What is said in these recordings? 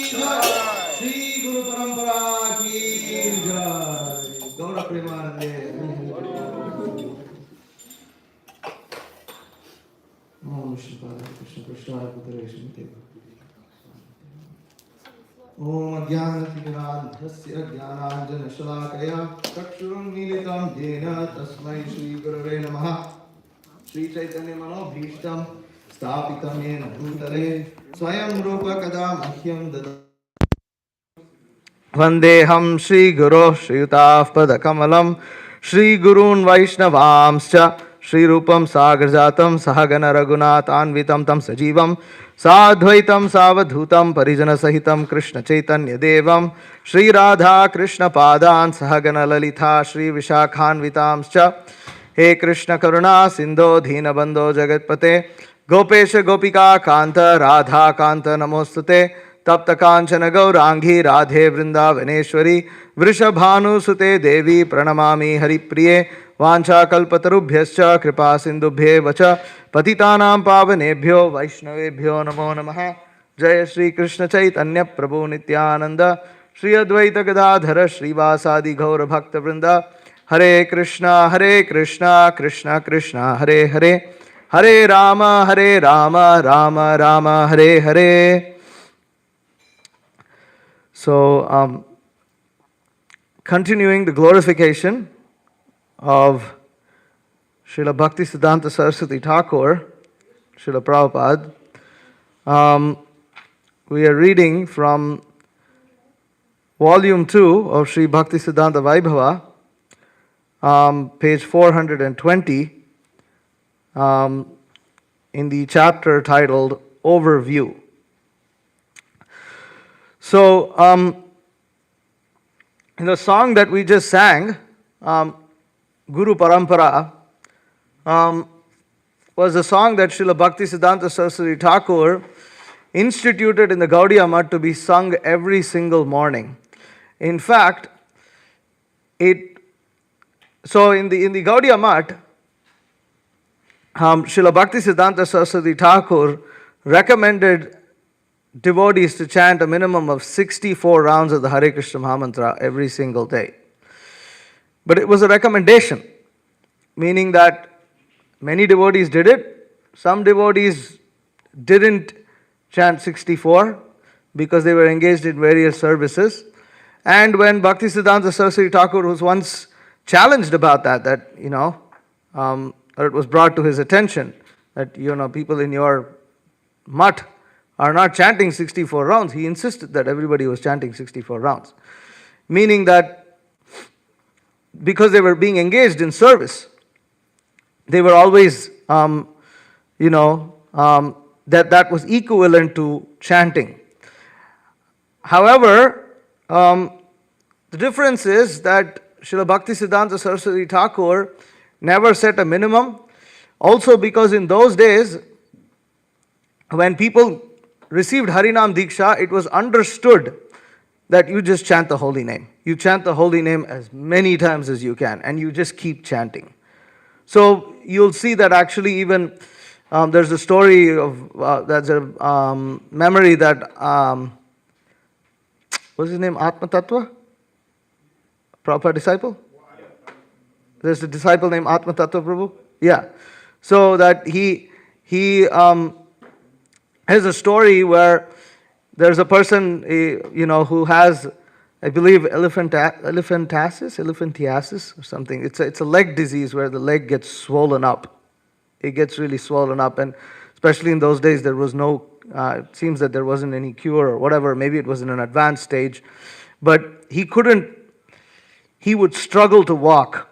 जय, श्री गुरु परंपरा की जय। गौर प्रेमानंदे। ओम कृष्ण कृष्ण कृष्ण ओम अज्ञानतिमिरान्धस्य ज्ञानाञ्जनशलाकया चक्षुरुन्मीलितं येन तस्मै श्रीगुरवे नमः। श्रीचैतन्यमनोभीष्टं स्थापितं येन भूतले स्वयं रूप कदा मह्यं ददाति। वन्देऽहं श्रीगुरोः श्रीयुताः पदकमलं श्रीगुरून् वैष्णवांश्च श्रीरूपं साग्रजातं सहगण रघुनाथान्वितं तं सजीवं साद्वैतं सावधूतं परिजनसहितं कृष्णचैतन्यदेवं श्रीराधा कृष्णपादान् सहगण ललिता श्रीविशाखान्वितांश्च। हे कृष्ण करुणा सिंधो दीनबंधो जगत्पते गोपेश गोपिका कांत राधा कांत नमोस्तुते। तप्त कांचन गौरांगी राधे वृंदावनेश्वरी वृषभानुसुते देवी प्रणमामि हरिप्रिये। वाञ्छाकल्पतरुभ्यश्च कृपा सिन्धुभ्येव च पतितानां पावनेभ्यो वैष्णवेभ्यो नमो नमः। जय श्री कृष्ण चैतन्य प्रभु नित्यानंद श्री अद्वैत गदाधर श्रीवासादि गौर भक्त वृंद। हरे कृष्णा कृष्णा कृष्णा हरे हरे, हरे Ram Ram Ram Hare Hare. So, continuing the glorification of Srila Bhaktisiddhanta Sarasvati Thakur, Srila Prabhupada, we are reading from volume 2 of Sri Bhaktisiddhanta Vaibhava, page 420, in the chapter titled Overview. So, in the song that we just sang, Guru Parampara, was a song that Srila Bhaktisiddhanta Saraswati Thakur instituted in the Gaudiya Math to be sung every single morning. In fact, in the Gaudiya Math, Srila Bhaktisiddhanta Saraswati Thakur recommended devotees to chant a minimum of 64 rounds of the Hare Krishna Mahamantra every single day. But it was a recommendation, meaning that many devotees did it. Some devotees didn't chant 64 because they were engaged in various services. And when Bhaktisiddhanta Saraswati Thakur was once challenged about that or it was brought to his attention that, people in your mutt are not chanting 64 rounds. He insisted that everybody was chanting 64 rounds. Meaning that because they were being engaged in service, they were always, that was equivalent to chanting. However, the difference is that Srila Bhaktisiddhanta Saraswati Thakur never set a minimum. Also because in those days, when people received Harinam Diksha, it was understood that you just chant the holy name. You chant the holy name as many times as you can, and you just keep chanting. So you'll see that actually even there's a story of, there's a memory that, what's his name, Atma Tattva? Prabhupada disciple? There's a disciple named Atma Tattva Prabhu? Yeah. So that he has a story where there's a person, who has, I believe, elephantiasis or something. It's a leg disease where the leg gets swollen up. It gets really swollen up, and especially in those days, there was no. It seems that there wasn't any cure or whatever. Maybe it was in an advanced stage, but he couldn't. He would struggle to walk.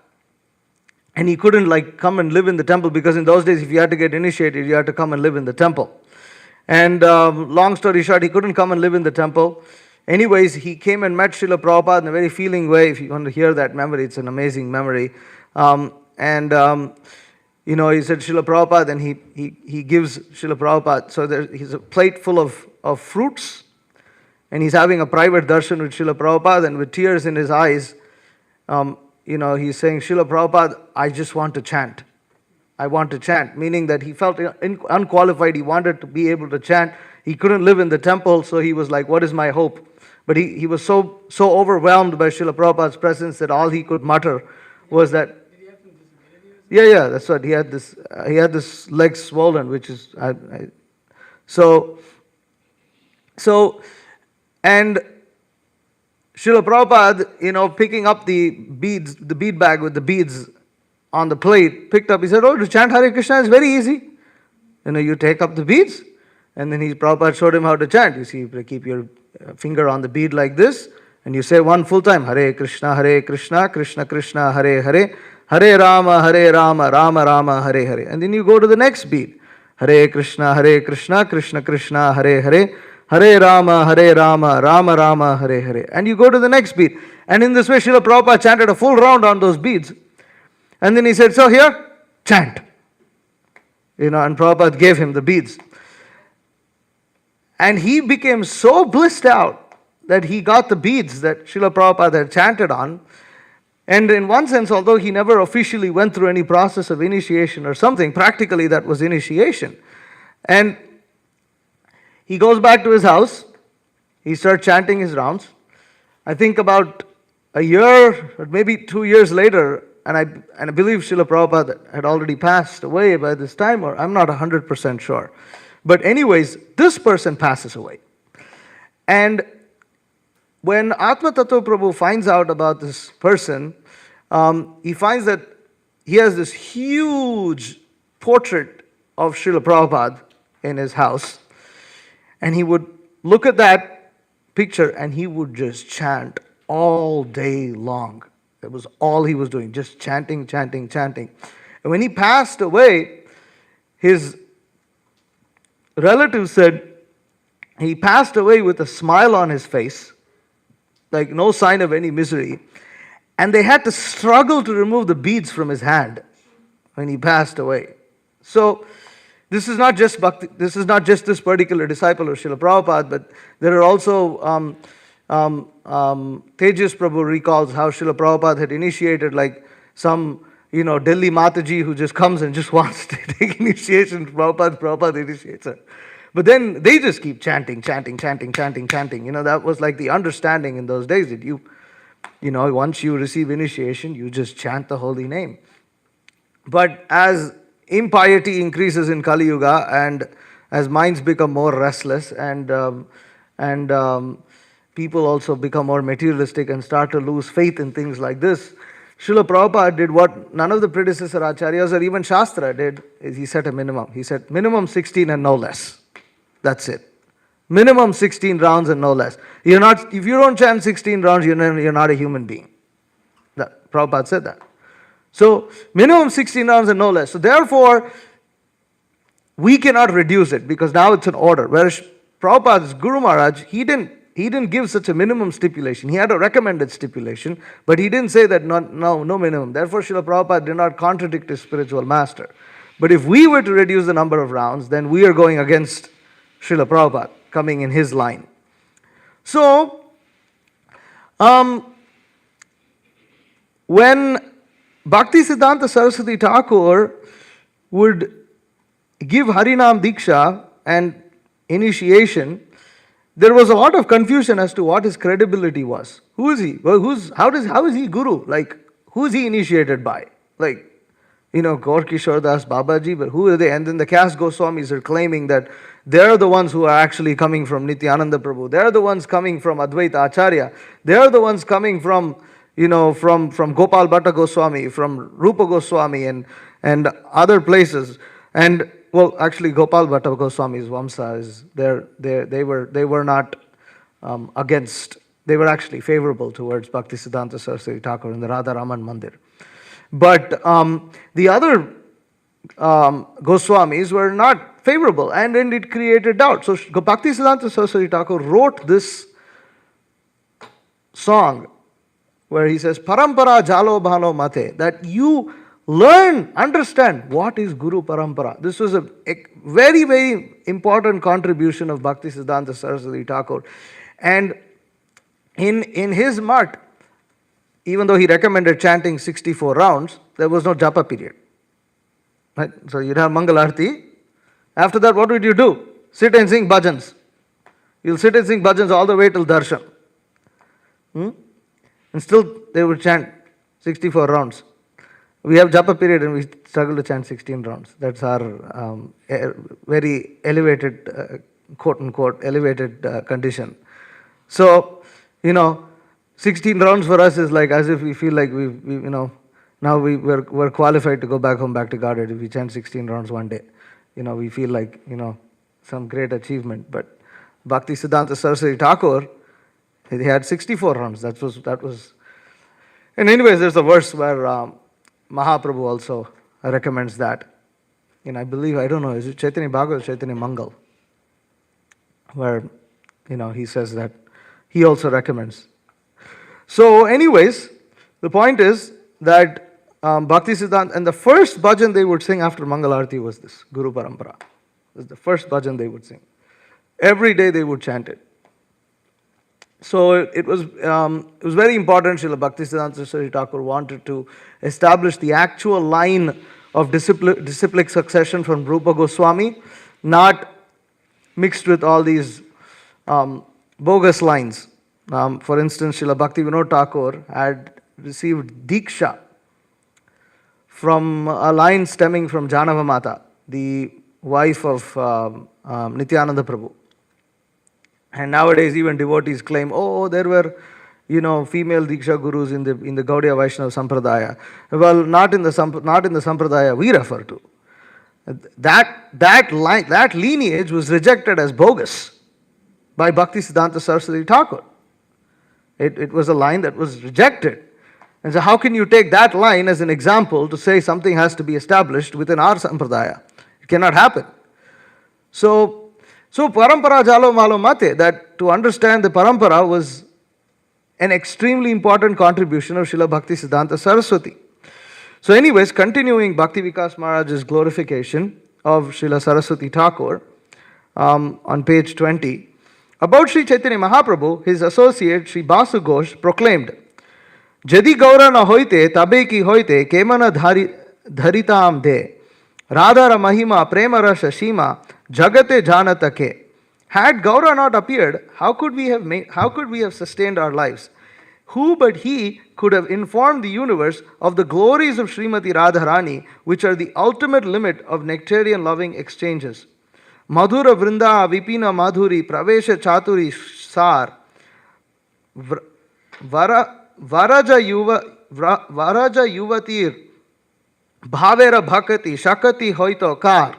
And he couldn't come and live in the temple because in those days, if you had to get initiated, you had to come and live in the temple. And long story short, he couldn't come and live in the temple. Anyways, he came and met Srila Prabhupada in a very feeling way. If you want to hear that memory, it's an amazing memory. He said, Srila Prabhupada, and he gives Srila Prabhupada, so he's a plate full of fruits, and he's having a private darshan with Srila Prabhupada, and with tears in his eyes, he's saying, Srila Prabhupada, I just want to chant. I want to chant, meaning that he felt unqualified. He wanted to be able to chant. he couldn't live in the temple, so he was like, what is my hope? But he was so overwhelmed by Srila Prabhupada's presence that all he could mutter was that, yeah, that's what, he had this leg swollen, which is, so, and Srila Prabhupada, picking up the beads, the bead bag with the beads on the plate, picked up, he said, to chant Hare Krishna is very easy. You take up the beads, and then Prabhupada showed him how to chant. You see, you keep your finger on the bead like this, and you say one full time, Hare Krishna, Krishna Krishna, Hare Hare, Hare Rama, Rama Rama, Hare Hare. And then you go to the next bead, Hare Krishna, Krishna Krishna, Hare Hare, Hare Rama, Rama Rama, Hare Hare. And you go to the next bead. And in this way, Srila Prabhupada chanted a full round on those beads. And then he said, so here, chant. And Prabhupada gave him the beads. And he became so blissed out that he got the beads that Srila Prabhupada had chanted on. And in one sense, although he never officially went through any process of initiation or something, practically that was initiation. And he goes back to his house. He starts chanting his rounds. I think about a year or maybe 2 years later, and I believe Srila Prabhupada had already passed away by this time, or I'm not 100% sure. But anyways, this person passes away. And when Atma Tattva Prabhu finds out about this person, he finds that he has this huge portrait of Srila Prabhupada in his house. And he would look at that picture and he would just chant all day long. That was all he was doing, just chanting. And when he passed away, his relatives said he passed away with a smile on his face, like no sign of any misery. And they had to struggle to remove the beads from his hand when he passed away. So this is not just Bhakti, this is not just this particular disciple of Srila Prabhupada, but there are also Tejas Prabhu recalls how Srila Prabhupada had initiated like some Delhi Mataji who just comes and just wants to take initiation. Prabhupada initiates her. But then they just keep chanting. That was like the understanding in those days that once you receive initiation, you just chant the holy name. But as impiety increases in Kali Yuga and as minds become more restless and people also become more materialistic and start to lose faith in things like this, Srila Prabhupada did what none of the predecessor acharyas or even Shastra did, is he set a minimum. He said minimum 16 and no less. That's it. Minimum 16 rounds and no less. If you don't chant 16 rounds, you're not a human being. Prabhupada said that. So minimum 16 rounds and no less. So therefore, we cannot reduce it because now it's an order. Whereas Prabhupada's Guru Maharaj, he didn't give such a minimum stipulation. He had a recommended stipulation, but he didn't say that no minimum. Therefore, Srila Prabhupada did not contradict his spiritual master. But if we were to reduce the number of rounds, then we are going against Srila Prabhupada, coming in his line. So, when Bhaktisiddhanta Sarasvati Thakur would give Harinam Diksha and initiation, there was a lot of confusion as to what his credibility was. Who is he? Well, how is he Guru? Like, who is he initiated by? Like, Gaur Kishore Das Babaji, but who are they? And then the caste Goswamis are claiming that they're the ones who are actually coming from Nityananda Prabhu. They're the ones coming from Advaita Acharya. They're the ones coming from Gopal Bhatta Goswami, from Rupa Goswami and other places. And well, actually, Gopal Bhatta Goswami's Vamsa is they were not against. They were actually favorable towards Bhaktisiddhanta Saraswati Thakur in the Radha Raman Mandir. But the other Goswamis were not favorable, and then it created doubt. So Bhaktisiddhanta Saraswati Thakur wrote this song where he says, Parampara Jalo Bhalo Mate, that you learn, understand what is Guru Parampara. This was a very, very important contribution of Bhaktisiddhanta Saraswati Thakur. And in his Mat, even though he recommended chanting 64 rounds, there was no japa period. Right? So you'd have Mangalarti. After that, what would you do? Sit and sing bhajans. You'll sit and sing bhajans all the way till darshan. And still they would chant 64 rounds. We have japa period and we struggle to chant 16 rounds. That's our very elevated, quote unquote, elevated condition. So, 16 rounds for us is like as if we feel like now we're qualified to go back home, back to Godhead if we chant 16 rounds one day. We feel like, some great achievement. But Bhaktisiddhanta Sarasvati Thakur, he had 64 rounds. That was. And anyways, there's a verse where Mahaprabhu also recommends that. And I believe, I don't know, is it Chaitanya Bhagavad or Chaitanya Mangal? Where, he says that he also recommends. So anyways, the point is that Bhaktisiddhanta, and the first bhajan they would sing after Mangal Arati was this, Guru Parampara. It was the first bhajan they would sing. Every day they would chant it. So it was very important. Srila Bhaktisiddhanta Saraswati Thakur wanted to establish the actual line of disciplic succession from Rupa Goswami, not mixed with all these bogus lines. For instance, Srila Bhakti Vinod Thakur had received Diksha from a line stemming from Janava Mata, the wife of Nityananda Prabhu. And nowadays even devotees claim, there were, female Diksha gurus in the Gaudiya Vaishnava Sampradaya. Well, not in the Sampradaya we refer to. That lineage was rejected as bogus by Bhaktisiddhanta Saraswati Thakur. It was a line that was rejected. And so how can you take that line as an example to say something has to be established within our Sampradaya? It cannot happen. So parampara jalo malo mate, that to understand the parampara was an extremely important contribution of Srila Bhaktisiddhanta Saraswati. So anyways, continuing Bhakti Vikas Maharaj's glorification of Srila Saraswati Thakur on page 20, about Sri Chaitanya Mahaprabhu, his associate Sri Basu Ghosh proclaimed, Jadi Gaura na hoite, tabe ki hoite, kemana dharitam de, Radhara Mahima Prema Rasha Shima, Jagate Janatake. Had Gaura not appeared, how could we have sustained our lives? Who but he could have informed the universe of the glories of Srimati Radharani, which are the ultimate limit of nectarian loving exchanges? Madhura Vrinda Vipina Madhuri Pravesha Chaturi Sar Varaja Yuvatir Bhavera Bhakati Shakati Hoito Kar.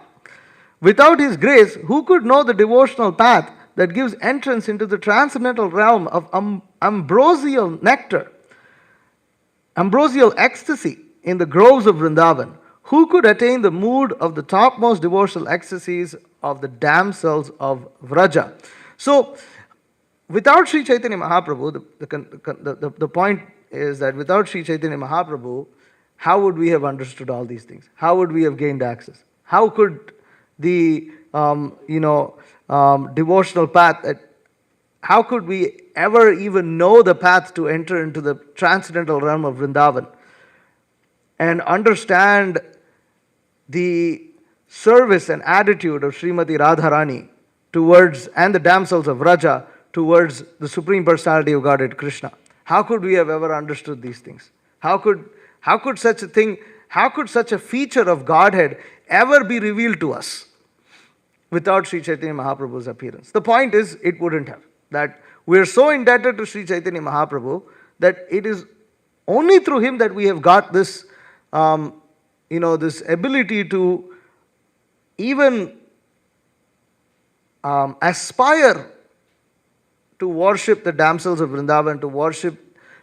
Without his grace, who could know the devotional path that gives entrance into the transcendental realm of ambrosial nectar, ambrosial ecstasy in the groves of Vrindavan? Who could attain the mood of the topmost devotional ecstasies of the damsels of Vraja? So, without Sri Chaitanya Mahaprabhu, the point is that without Sri Chaitanya Mahaprabhu, how would we have understood all these things? How would we have gained access? How could the devotional path, how could we ever even know the path to enter into the transcendental realm of Vrindavan and understand the service and attitude of Srimati Radharani towards, and the damsels of Vraja towards the Supreme Personality of Godhead Krishna? How could we have ever understood these things? How could such a feature of Godhead ever be revealed to us without Sri Chaitanya Mahaprabhu's appearance? The point is, it wouldn't have. That we are so indebted to Sri Chaitanya Mahaprabhu that it is only through him that we have got this, this ability to even aspire to worship the damsels of Vrindavan,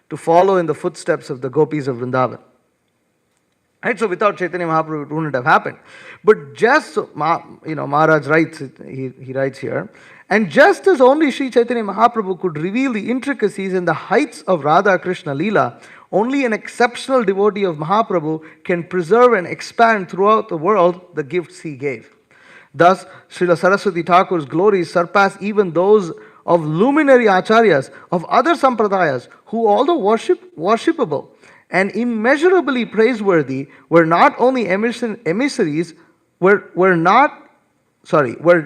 to follow in the footsteps of the gopis of Vrindavan. Right? So without Chaitanya Mahaprabhu, it wouldn't have happened. But just, Maharaj writes, he writes here, and just as only Sri Chaitanya Mahaprabhu could reveal the intricacies and the heights of Radha Krishna Leela, only an exceptional devotee of Mahaprabhu can preserve and expand throughout the world the gifts he gave. Thus, Srila Saraswati Thakur's glories surpass even those of luminary acharyas of other sampradayas, who, although worshipable and immeasurably praiseworthy, were not only emissaries, were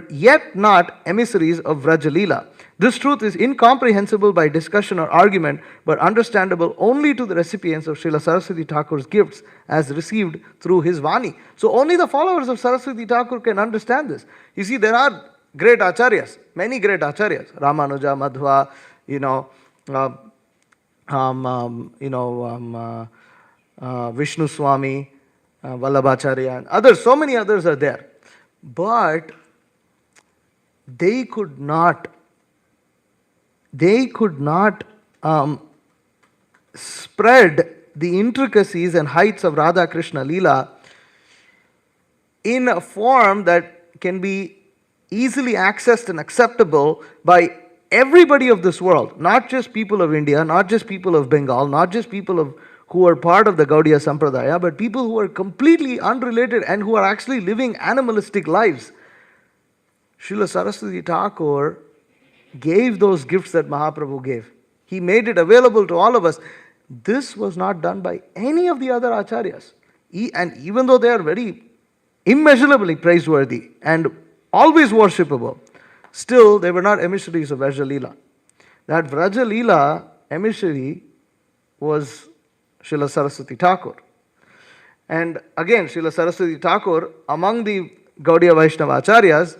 yet not emissaries of Vrajalila. This truth is incomprehensible by discussion or argument, but understandable only to the recipients of Srila Saraswati Thakur's gifts as received through his Vani. So only the followers of Saraswati Thakur can understand this. You see, there are great acharyas, many great acharyas, Ramanuja, Madhva, Vishnu Swami, Vallabhacharya, and others, so many others are there. But they could not spread the intricacies and heights of Radha Krishna Leela in a form that can be easily accessed and acceptable by everybody of this world, not just people of India, not just people of Bengal, not just people who are part of the Gaudiya Sampradaya, but people who are completely unrelated and who are actually living animalistic lives. Srila Saraswati Thakur gave those gifts that Mahaprabhu gave. He made it available to all of us. This was not done by any of the other acharyas. And even though they are very immeasurably praiseworthy and always worshipable, still they were not emissaries of Vraja Leela. That Vraja Leela emissary was Srila Saraswati Thakur. And again, Srila Saraswati Thakur, among the Gaudiya Vaishnava acharyas,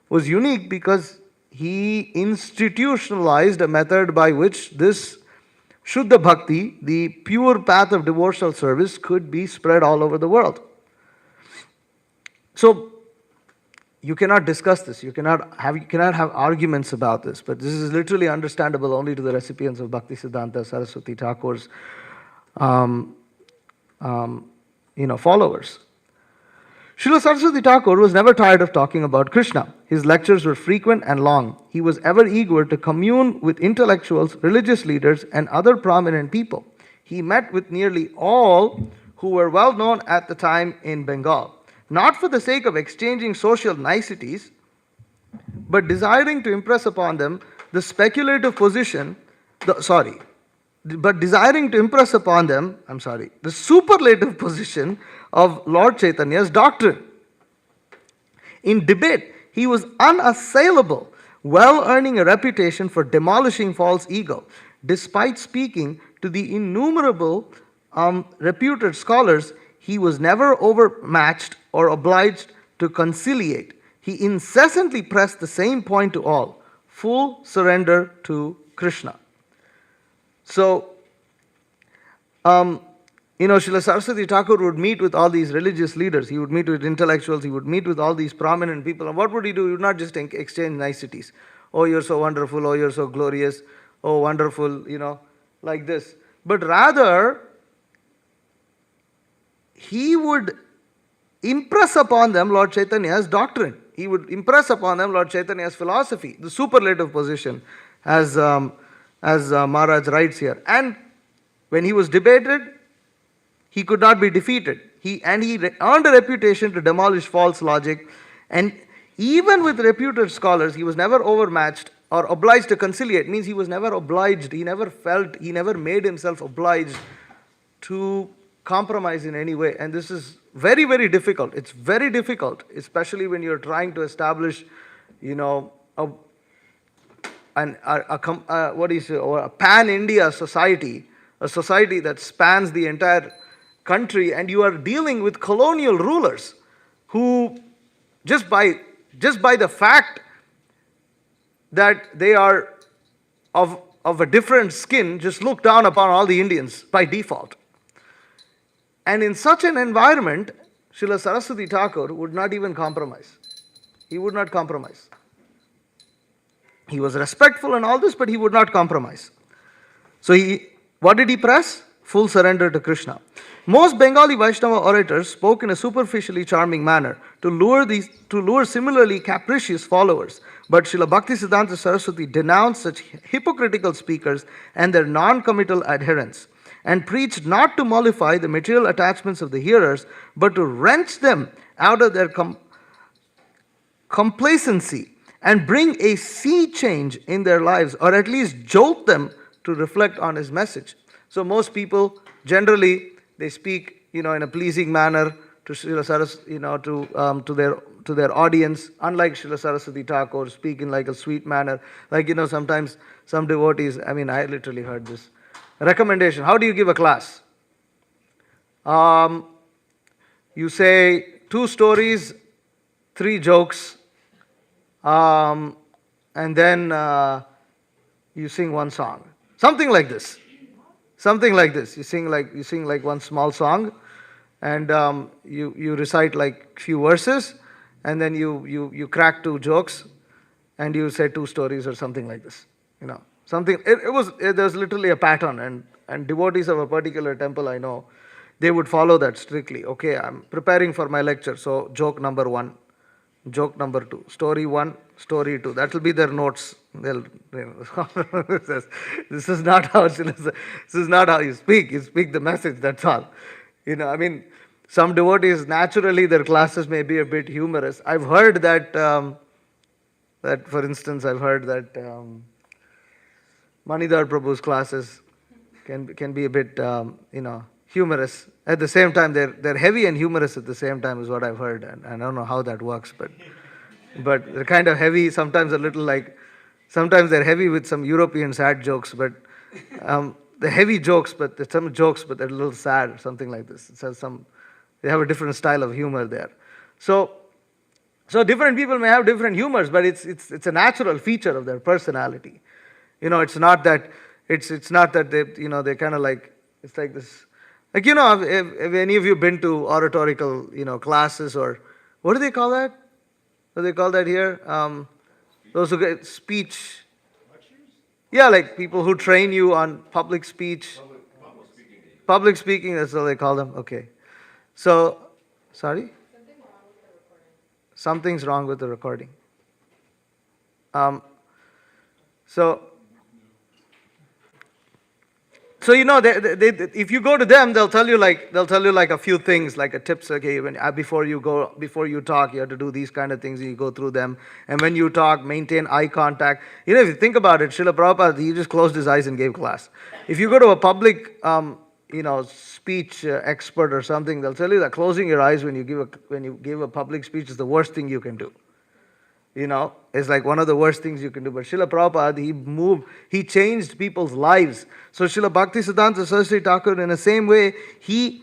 was unique because he institutionalized a method by which this Shuddha Bhakti, the pure path of devotional service, could be spread all over the world. So, you cannot discuss this, you cannot have arguments about this, but this is literally understandable only to the recipients of Bhaktisiddhanta, Saraswati Thakur's followers. Srila Saraswati Thakur was never tired of talking about Krishna. His lectures were frequent and long. He was ever eager to commune with intellectuals, religious leaders, and other prominent people. He met with nearly all who were well known at the time in Bengal, not for the sake of exchanging social niceties, but desiring to impress upon them the superlative position of Lord Chaitanya's doctrine. In debate, he was unassailable, well earning a reputation for demolishing false ego. Despite speaking to the innumerable reputed scholars, he was never overmatched or obliged to conciliate. He incessantly pressed the same point to all: full surrender to Krishna. So, Srila Saraswati Thakur would meet with all these religious leaders, he would meet with intellectuals, he would meet with all these prominent people. And what would he do? He would not just exchange niceties. Oh, you're so wonderful, oh, you're so glorious, oh, wonderful, like this. But rather, he would impress upon them Lord Chaitanya's doctrine. He would impress upon them Lord Chaitanya's philosophy, the superlative position, as Maharaj writes here. And when he was debated, he could not be defeated. He earned a reputation to demolish false logic. And even with reputed scholars, he was never overmatched or obliged to conciliate. It means he was never obliged, he never made himself obliged to compromise in any way. And this is very, very difficult. It's very difficult, especially when you're trying to establish, a pan-India society, a society that spans the entire country, and you are dealing with colonial rulers who, just by the fact that they are of a different skin, just look down upon all the Indians by default. And in such an environment, Srila Saraswati Thakur would not even compromise. He would not compromise. He was respectful and all this, but he would not compromise. So what did he press? Full surrender to Krishna. Most Bengali Vaishnava orators spoke in a superficially charming manner to lure similarly capricious followers. But Srila Bhaktisiddhanta Saraswati denounced such hypocritical speakers and their non-committal adherents, and preached not to mollify the material attachments of the hearers, but to wrench them out of their complacency and bring a sea change in their lives, or at least jolt them to reflect on his message. So most people, generally, they speak, in a pleasing manner to Srila Saraswati, to their audience, unlike Srila Saraswati Thakur, speak in like a sweet manner. Like, sometimes some devotees, I literally heard this. Recommendation, how do you give a class? You say 2 stories, 3 jokes, and then you sing 1 song. Something like this. Something like this. You sing like 1 small song, and you recite like few verses, and then you crack 2 jokes, and you say 2 stories or something like this. Something. There was literally a pattern, and devotees of a particular temple I know, they would follow that strictly. Okay, I'm preparing for my lecture, so joke number 1, joke number 2, story 1, story 2. That will be their notes. This is not how you speak. You speak the message. That's all. Some devotees, naturally their classes may be a bit humorous. I've heard that. For instance, I've heard that Manidhar Prabhu's classes can be a bit humorous. At the same time, they're heavy and humorous at the same time, is what I've heard, and I don't know how that works, but they're kind of heavy. Sometimes a little like. Sometimes they're heavy with some European sad jokes, but they're heavy jokes, but there's some jokes, but they're a little sad, or something like this. They have a different style of humor there. So different people may have different humors, but it's a natural feature of their personality. It's not that they kind of like, it's like this. Like, if any of you been to oratorical, classes, or what do they call that? What do they call that here? Those who get speech. Yeah, like people who train you on public speech. Public speaking, that's what they call them. Okay. So, sorry? Something's wrong with the recording. So if you go to them, they'll tell you like a few things, like a tips. Okay, before you talk, you have to do these kind of things. And you go through them, and when you talk, maintain eye contact. If you think about it, Srila Prabhupada, he just closed his eyes and gave class. If you go to a public, speech expert or something, they'll tell you that closing your eyes when you give a public speech is the worst thing you can do. It's like one of the worst things you can do. But Srila Prabhupada, he changed people's lives. So Srila Bhaktisiddhanta Saraswati Thakur, in the same way, he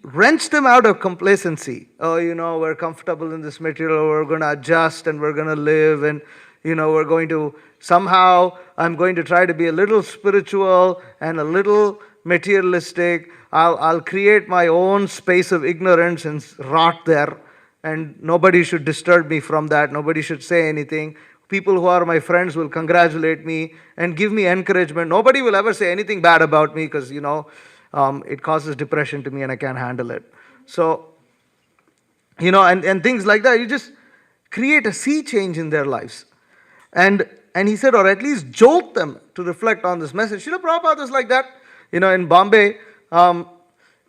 wrenched them out of complacency. Oh, we're comfortable in this material, we're going to adjust and we're going to live, and, we're going to, somehow, I'm going to try to be a little spiritual and a little materialistic. I'll create my own space of ignorance and rot there. And nobody should disturb me from that. Nobody should say anything. People who are my friends will congratulate me and give me encouragement. Nobody will ever say anything bad about me because, it causes depression to me and I can't handle it. So, and things like that. You just create a sea change in their lives. And he said, or at least jolt them to reflect on this message. Srila Prabhupada was like that. In Bombay,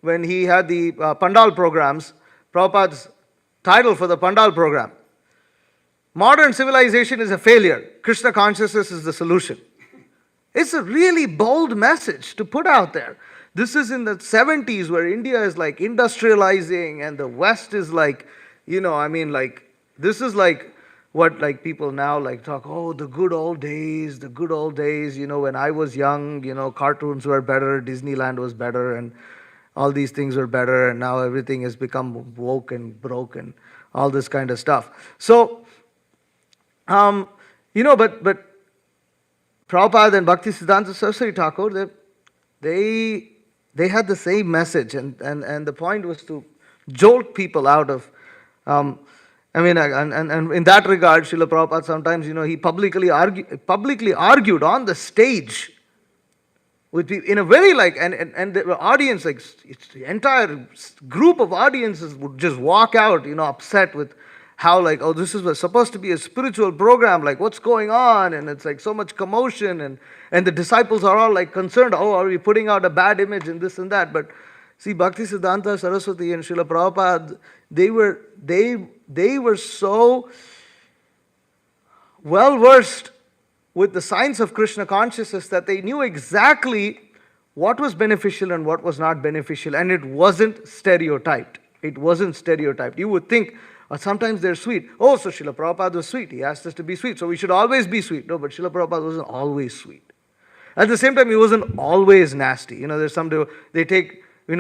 when he had the Pandal programs, Prabhupada's title for the Pandal program: Modern civilization is a failure. Krishna consciousness is the solution. It's a really bold message to put out there. This is in the 70s where India is like industrializing and the West is like, this is like what like people now like talk, oh, the good old days, when I was young, cartoons were better, Disneyland was better, and all these things were better, and now everything has become woke and broken, all this kind of stuff. So, but Prabhupada and Bhaktisiddhanta Saraswati Thakur, they had the same message, and the point was to jolt people out of, and in that regard, Srila Prabhupada sometimes, he publicly argued on the stage with people, in a very and the audience, the entire group of audiences would just walk out, upset with how this was supposed to be a spiritual program, what's going on, and it's like so much commotion, and the disciples are all concerned, are we putting out a bad image and this and that. But see, Bhaktisiddhanta Saraswati and Srila Prabhupada, they were so well versed with the science of Krishna consciousness that they knew exactly what was beneficial and what was not beneficial, and it wasn't stereotyped. You would think, Or sometimes they're sweet. Oh, so Srila Prabhupada was sweet. He asked us to be sweet, so we should always be sweet. No, but Srila Prabhupada wasn't always sweet. At the same time, he wasn't always nasty. There's some, they take, when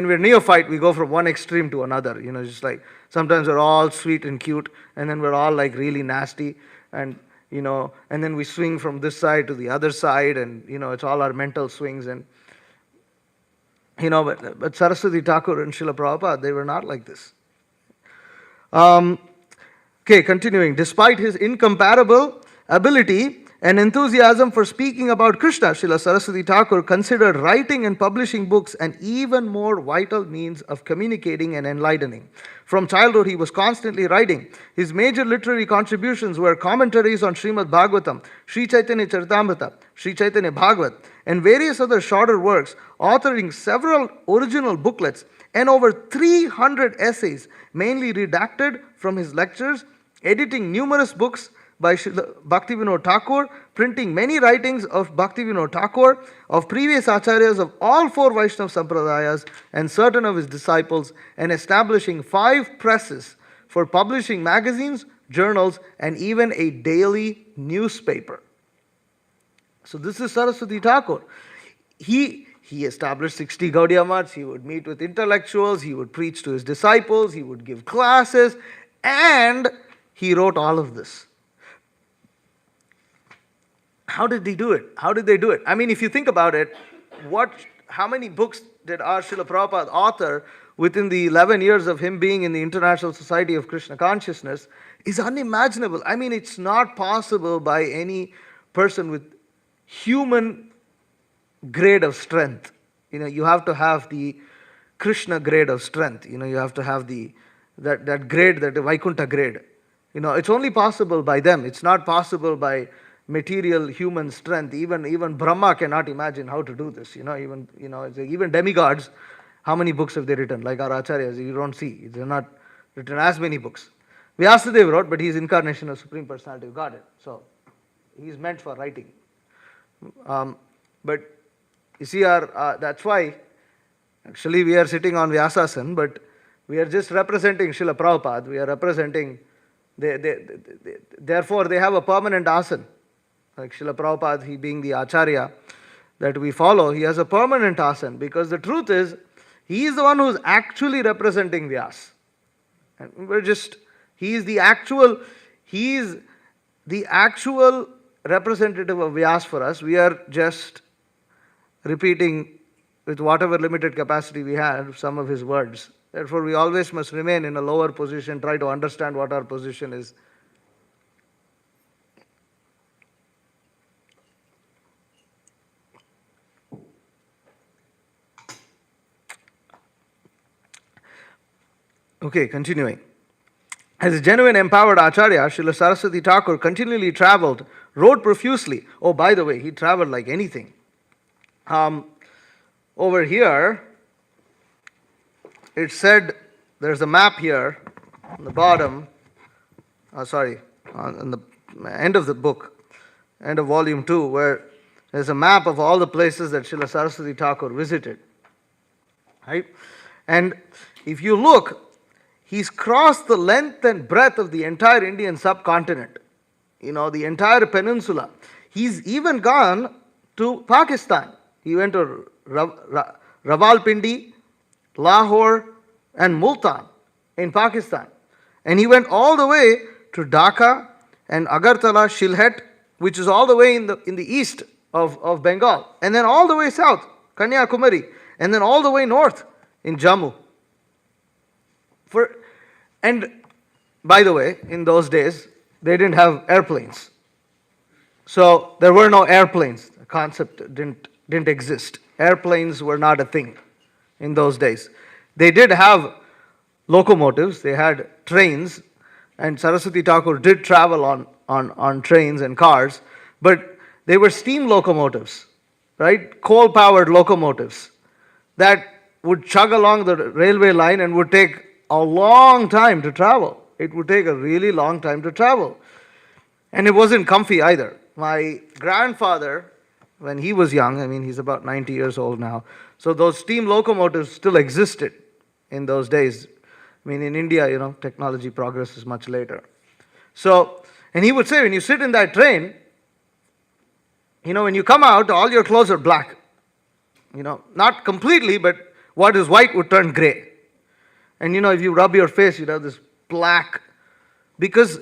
we're neophyte, we go from one extreme to another. Just like sometimes we're all sweet and cute, and then we're all like really nasty, and then we swing from this side to the other side, and it's all our mental swings. And but Saraswati Thakur and Srila Prabhupada, they were not like this. Okay, continuing. Despite his incomparable ability and enthusiasm for speaking about Krishna, Srila Saraswati Thakur considered writing and publishing books an even more vital means of communicating and enlightening. From childhood, he was constantly writing. His major literary contributions were commentaries on Srimad Bhagavatam, Sri Chaitanya Charitamrita, Sri Chaitanya Bhagavat, and various other shorter works, authoring several original booklets and over 300 essays, mainly redacted from his lectures, editing numerous books by Bhaktivinoda Thakur, printing many writings of Bhaktivinoda Thakur, of previous acharyas of all four Vaishnava Sampradayas and certain of his disciples, and establishing 5 presses for publishing magazines, journals, and even a daily newspaper. So this is Saraswati Thakur. He established 60 Gaudiya Maths, he would meet with intellectuals, he would preach to his disciples, he would give classes, and he wrote all of this. How did he do it? How did they do it? I mean, if you think about it, how many books did our Srila Prabhupada author within the 11 years of him being in the International Society of Krishna Consciousness is unimaginable. I mean, it's not possible by any person with human grade of strength. You have to have the Krishna grade of strength. You have to have that grade, that Vaikuntha grade. It's only possible by them. It's not possible by material human strength. Even Brahma cannot imagine how to do this. Even demigods, how many books have they written? Like our acharyas, you don't see. They're not written as many books. Vyasadeva wrote, but he's incarnation of Supreme Personality of Godhead. So he's meant for writing. But you see, that's why actually we are sitting on Vyasasan, but we are just representing Srila Prabhupada. We are representing, therefore they have a permanent asan. Like Srila Prabhupada, he being the acharya that we follow, he has a permanent asan, because the truth is, he is the one who is actually representing Vyas. And he is the actual representative of Vyas for us. We are just repeating with whatever limited capacity we have some of his words. Therefore, we always must remain in a lower position, try to understand what our position is. Okay, continuing. As a genuine empowered Acharya, Srila Saraswati Thakur continually traveled, wrote profusely. Oh, by the way, he traveled like anything. Over here, it said, there's a map here on the bottom, on the end of the book, end of volume 2, where there's a map of all the places that Srila Saraswati Thakur visited. Right? And if you look, he's crossed the length and breadth of the entire Indian subcontinent, the entire peninsula. He's even gone to Pakistan. He went to Rawalpindi, Lahore, and Multan in Pakistan. And he went all the way to Dhaka and Agartala, Shilhet, which is all the way in the east of Bengal. And then all the way south, Kanyakumari. And then all the way north in Jammu. And by the way, in those days, they didn't have airplanes. So there were no airplanes. The concept didn't exist. Airplanes were not a thing in those days. They did have locomotives, they had trains, and Saraswati Thakur did travel on trains and cars, but they were steam locomotives, right? Coal-powered locomotives that would chug along the railway line and would take a long time to travel. It would take a really long time to travel. And it wasn't comfy either. My grandfather, when he was young, he's about 90 years old now, so those steam locomotives still existed in those days. I mean, in India, technology progresses much later. So, and he would say, when you sit in that train, when you come out, all your clothes are black. Not completely, but what is white would turn gray. And if you rub your face, you'd have this black, because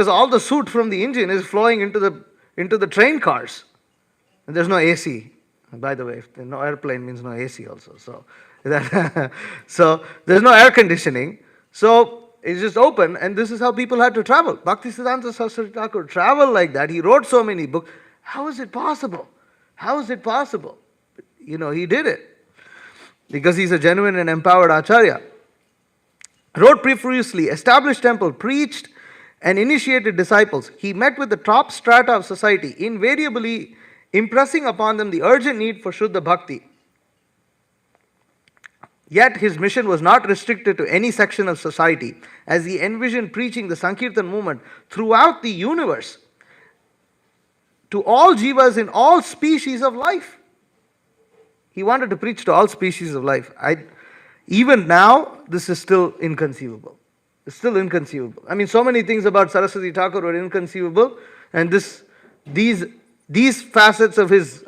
all the soot from the engine is flowing into the train cars. And there's no AC. And by the way, no airplane means no AC also. So there's no air conditioning. So it's just open, and this is how people had to travel. Bhaktisiddhanta Saraswati Thakur traveled like that. He wrote so many books. How is it possible? How is it possible? He did it because he's a genuine and empowered acharya. Wrote profusely, established temple, preached and initiated disciples. He met with the top strata of society, invariably impressing upon them the urgent need for Shuddha Bhakti. Yet his mission was not restricted to any section of society, as he envisioned preaching the Sankirtan movement throughout the universe, to all jivas in all species of life. He wanted to preach to all species of life. Even now, this is still inconceivable. It's still inconceivable. I mean, so many things about Saraswati Thakur were inconceivable, and these facets of his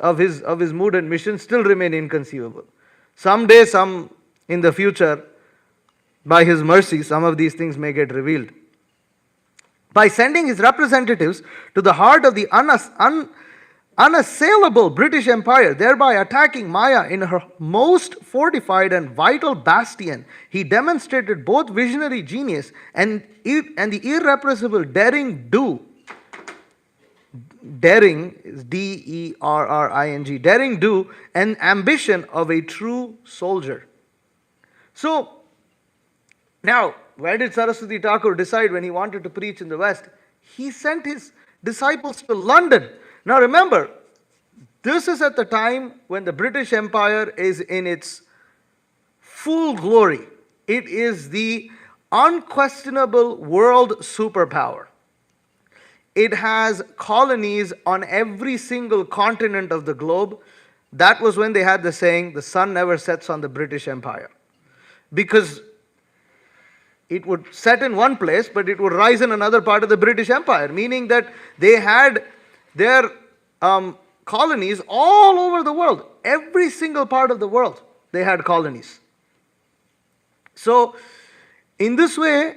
mood and mission still remain inconceivable. Someday, in the future, by his mercy, some of these things may get revealed. By sending his representatives to the heart of the unassailable British Empire, thereby attacking Maya in her most fortified and vital bastion, he demonstrated both visionary genius and the irrepressible daring do. Daring is D-E-R-R-I-N-G. Daring do and ambition of a true soldier. So, now, where did Saraswati Thakur decide when he wanted to preach in the West? He sent his disciples to London. Now remember, this is at the time when the British Empire is in its full glory. It is the unquestionable world superpower. It has colonies on every single continent of the globe. That was when they had the saying, the sun never sets on the British Empire. Because it would set in one place, but it would rise in another part of the British Empire, meaning that they had their colonies all over the world. Every single part of the world, they had colonies. So, in this way,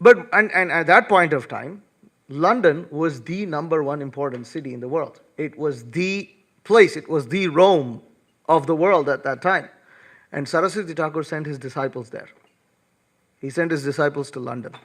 and at that point of time, London was the number one important city in the world. It was the place, it was the Rome of the world at that time. And Saraswati Thakur sent his disciples there. He sent his disciples to London.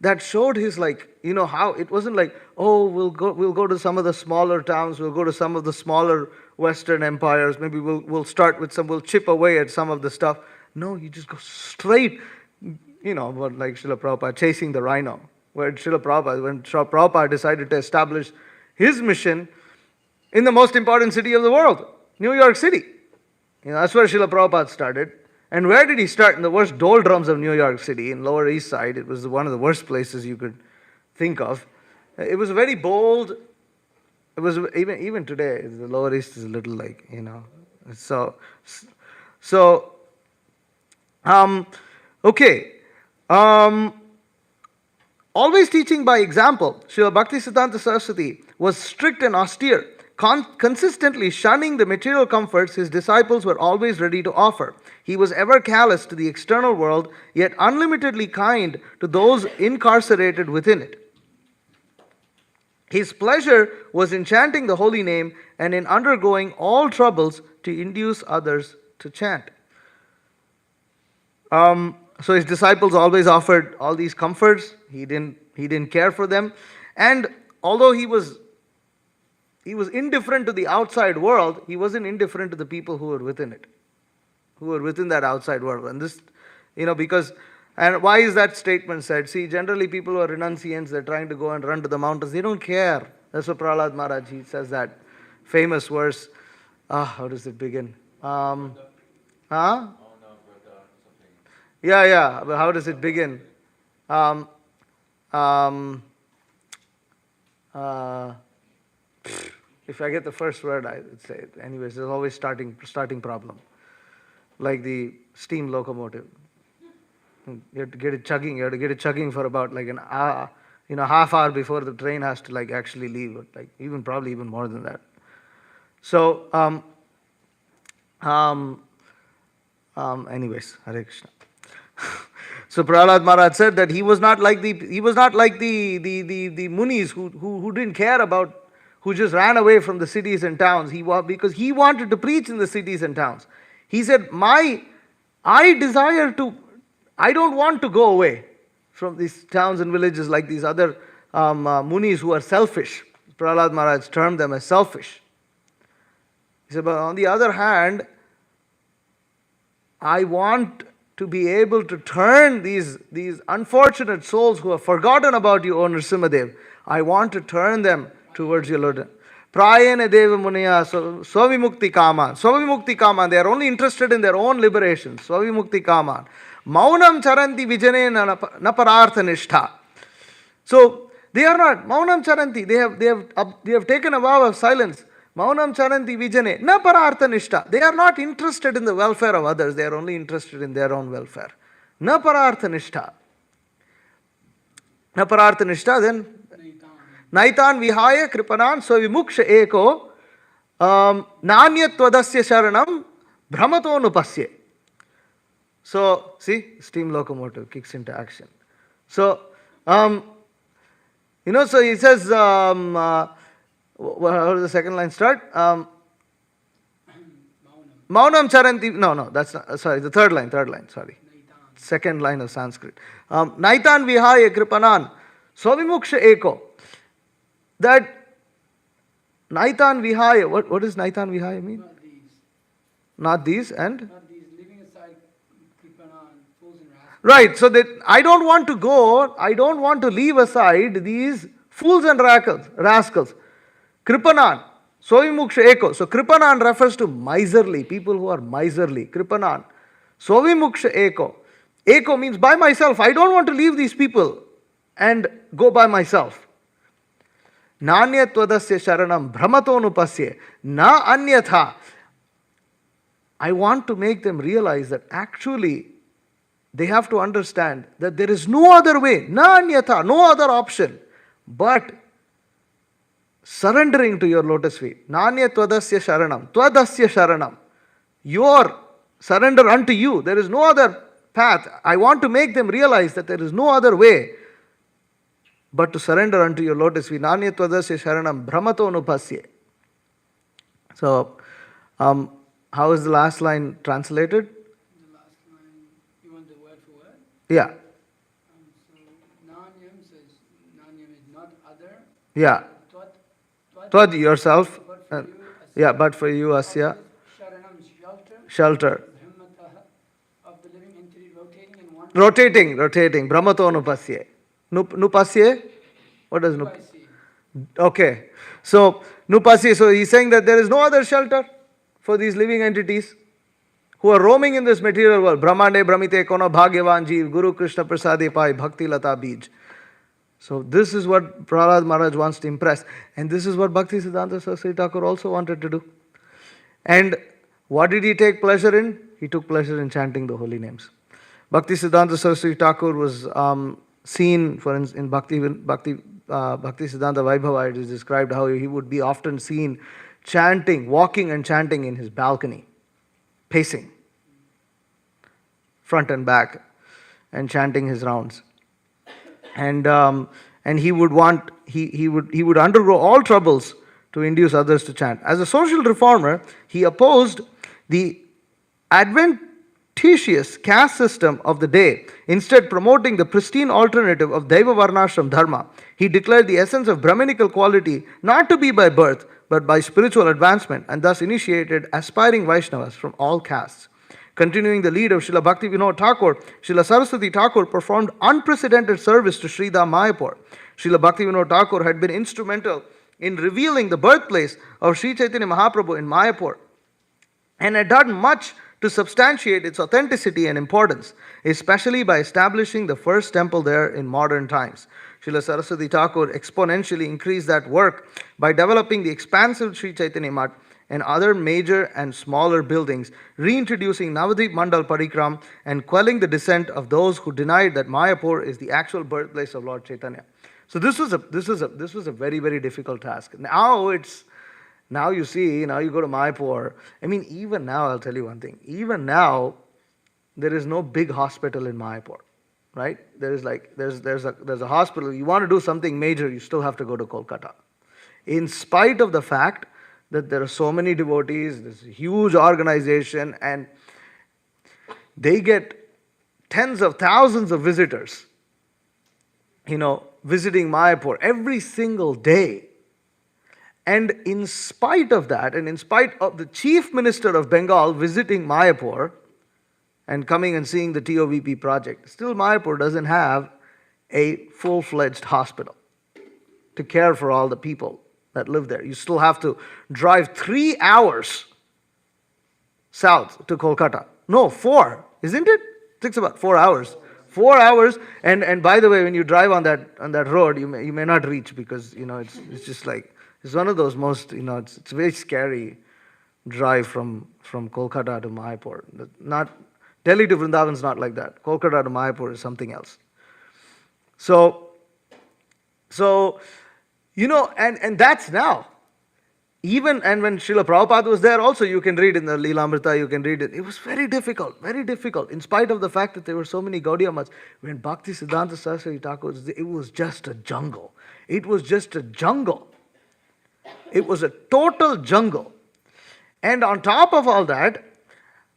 That showed his how it wasn't like, oh, we'll go to some of the smaller towns, we'll go to some of the smaller Western empires, maybe we'll start with we'll chip away at some of the stuff. No, you just go straight, like Srila Prabhupada chasing the rhino. When Srila Prabhupada decided to establish his mission in the most important city of the world, New York City. That's where Srila Prabhupada started. And where did he start? In the worst doldrums of New York City, in Lower East Side. It was one of the worst places you could think of. It was very bold. It was even today, the Lower East is a little okay. Always teaching by example, Srila Bhaktisiddhanta Saraswati was strict and austere. Consistently shunning the material comforts his disciples were always ready to offer. He was ever callous to the external world, yet unlimitedly kind to those incarcerated within it. His pleasure was in chanting the holy name and in undergoing all troubles to induce others to chant. So his disciples always offered all these comforts. He didn't care for them. And although he was indifferent to the outside world, he wasn't indifferent to the people who were within it, who were within that outside world. And this, and why is that statement said? See, generally people who are renunciants, they're trying to go and run to the mountains. They don't care. That's what Prahlad Maharaj, he says that famous verse. How does it begin? Yeah. But how does it begin? If I get the first word, I would say it. Anyways, there's always starting problem. Like the steam locomotive. You have to get it chugging. You have to get it chugging for about like an hour, half hour before the train has to like actually leave. Like probably even more than that. So, anyways, Hare Krishna. So Prahlad Maharaj said that he was not like the munis who didn't care about, who just ran away from the cities and towns. Because he wanted to preach in the cities and towns. He said, I don't want to go away from these towns and villages like these other munis who are selfish. Prahlad Maharaj termed them as selfish. He said, but on the other hand, I want to be able to turn these unfortunate souls who have forgotten about you, O Nrsimhadev. I want to turn them towards your Lord. Prayena Deva Muniya Swavimukti Kaman. Swavimukti Kaman. They are only interested in their own liberation. Swavimukti Kaman. Maunam Charanti Vijane Naparartha Nishtha. So they are not. Maunam Charanti. They have taken a vow of silence. Maunam Charanti Vijane Naparartha Nishtha. They are not interested in the welfare of others. They are only interested in their own welfare. Naparartha Nishtha. Naparartha Nishtha, then Naitan Vihaya Kripanan Swavimuksha Eko Nanyatwadasya Sharanam Brahmato Nupasye. So, see, steam locomotive kicks into action. So, so he says, how does the second line start? Maunam Charanti, no, that's not, sorry, the third line, sorry. Second line of Sanskrit. Naitan Vihaya Kripanan Swavimuksha Eko. That Naitan Vihaya, what does Naitan Vihaya mean? Not these and? Not these, leaving aside Kripanan, fools and rascals. Right, so that I don't want to leave aside these fools and rascals. Kripanan, Sovimuksha Eko. So Kripanan refers to miserly, people who are miserly. Kripanan. Sovimuksha Eko. Eko means by myself. I don't want to leave these people and go by myself. Nanyatwadasya sharanam brahmatonupasye na anyatha. I want to make them realize that actually they have to understand that there is no other way, na anyatha, no other option, but surrendering to your lotus feet. Nanyatwadasya sharanam, twadasya sharanam. Your surrender unto you. There is no other path. I want to make them realize that there is no other way but to surrender unto your lotus feet. Nanyatwadasya sharanam brahmato nupasye. So, how is the last line translated? The last line, you want the word for word? Yeah. So, Nanyam says, Nanyam is not other. Yeah. Twad yourself. But for you, Asya. Sharanam is Shelter. Of the living entity rotating in one. Rotating. Brahmato nupasye. Nupasye? What does nupasye? Okay. So, nupasye. So, he's saying that there is no other shelter for these living entities who are roaming in this material world. Brahmande Brahmite Kono Bhagyavan Jeev Guru Krishna Prasade Pai Bhakti Lata Bij. So this is what Prahlad Maharaj wants to impress. And this is what Bhaktisiddhanta Saraswati Thakur also wanted to do. And what did he take pleasure in? He took pleasure in chanting the holy names. Bhaktisiddhanta Saraswati Thakur was seen, for instance, in Bhaktisiddhanta Vaibhava, it is described how he would be often seen chanting, walking and chanting in his balcony, pacing, front and back, and chanting his rounds. And he would undergo all troubles to induce others to chant. As a social reformer, he opposed the adventitious caste system of the day, instead promoting the pristine alternative of Daiva Varnashram Dharma. He declared the essence of Brahminical quality not to be by birth, but by spiritual advancement, and thus initiated aspiring Vaishnavas from all castes. Continuing the lead of Srila Bhaktivinoda Thakur, Srila Saraswati Thakur performed unprecedented service to Sridham Mayapur. Srila Bhaktivinoda Thakur had been instrumental in revealing the birthplace of Sri Chaitanya Mahaprabhu in Mayapur and had done much to substantiate its authenticity and importance, especially by establishing the first temple there in modern times. Srila Saraswati Thakur exponentially increased that work by developing the expansive Sri Chaitanya Mat and other major and smaller buildings, reintroducing Navadvip Mandal Parikram and quelling the dissent of those who denied that Mayapur is the actual birthplace of Lord Chaitanya. So this was a very, very difficult task. Now you see, now you go to Mayapur. I mean, even now, I'll tell you one thing. Even now, there is no big hospital in Mayapur, right? There's a hospital. You want to do something major, you still have to go to Kolkata. In spite of the fact that there are so many devotees, there's a huge organization, and they get tens of thousands of visitors, visiting Mayapur every single day. And in spite of that, and in spite of the Chief Minister of Bengal visiting Mayapur and coming and seeing the TOVP project, still Mayapur doesn't have a full-fledged hospital to care for all the people that live there. You still have to drive 3 hours south to Kolkata. No, 4, isn't it? It takes about 4 hours. 4 hours, and by the way, when you drive on that road, you may not reach, because it's just like, it's one of those most, it's very scary drive from Kolkata to Mayapur. Not Delhi to Vrindavan is not like that. Kolkata to Mayapur is something else. So and that's now. And when Srila Prabhupada was there also, you can read in the Leelamrita, you can read it. It was very difficult, in spite of the fact that there were so many Gaudiya Mats. When Bhaktisiddhanta Saraswati Thakur was there, it was just a jungle. It was just a jungle. It was a total jungle. And on top of all that,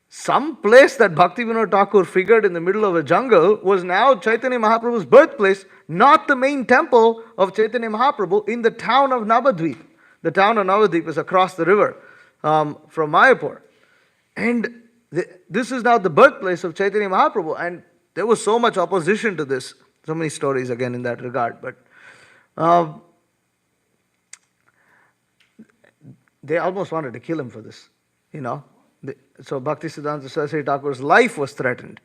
some place that Bhaktivinoda Thakur figured in the middle of a jungle was now Chaitanya Mahaprabhu's birthplace, not the main temple of Chaitanya Mahaprabhu in the town of Navadvip. The town of Navadvip is across the river from Mayapur. And this is now the birthplace of Chaitanya Mahaprabhu. And there was so much opposition to this. So many stories again in that regard. But they almost wanted to kill him for this, So Bhaktisiddhanta Saraswati Thakur's life was threatened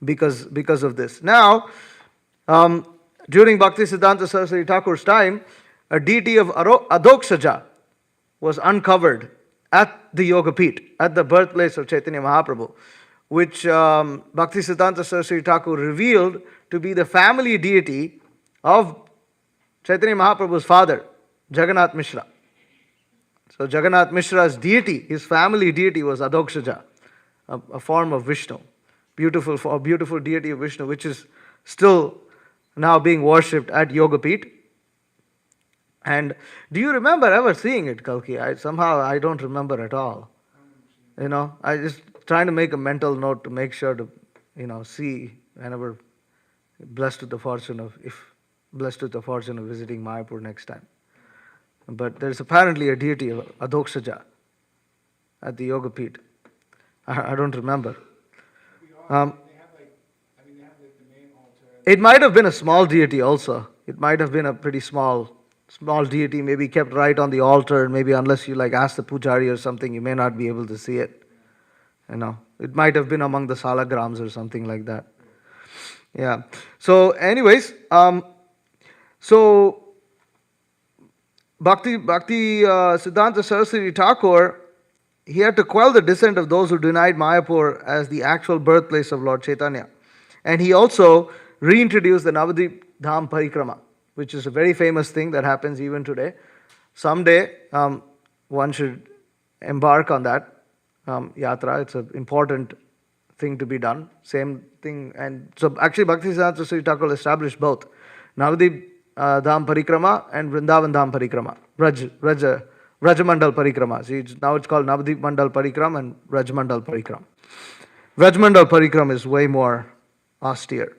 because of this. Now, during Bhaktisiddhanta Saraswati Thakur's time, a deity of Adoksaja was uncovered at the Yogapeeth, at the birthplace of Chaitanya Mahaprabhu, which Bhaktisiddhanta Saraswati Thakur revealed to be the family deity of Chaitanya Mahaprabhu's father, Jagannath Mishra. So Jagannath Mishra's deity, his family deity, was Adoksaja, a form of Vishnu, beautiful deity of Vishnu, which is still now being worshipped at Yogapeeth. And do you remember ever seeing it, Kalki? I don't remember at all. I just trying to make a mental note to make sure to, see whenever blessed with the fortune of visiting Mayapur next time. But there's apparently a deity of Adoksaja at the Yogapeeth. I don't remember. It might have been a small deity also. It might have been a pretty small deity, maybe kept right on the altar, and maybe unless you ask the pujari or something, you may not be able to see it. It might have been among the salagrams or something like that. Yeah. So anyways, Bhakti Siddhanta Saraswati Thakur, he had to quell the dissent of those who denied Mayapur as the actual birthplace of Lord Chaitanya. And he also reintroduced the Navadvip Dham Parikrama, which is a very famous thing that happens even today. Someday, one should embark on that yatra. It's an important thing to be done. Same thing. And so actually Bhakti Siddhanta Saraswati Thakur established both Navadvip Dham Parikrama and Vrindavan Dham Parikrama, Vrajamandal Parikrama. See, now it's called Navadvip Mandal Parikram and Vrajamandal Parikram. Vrajamandal Parikram is way more austere.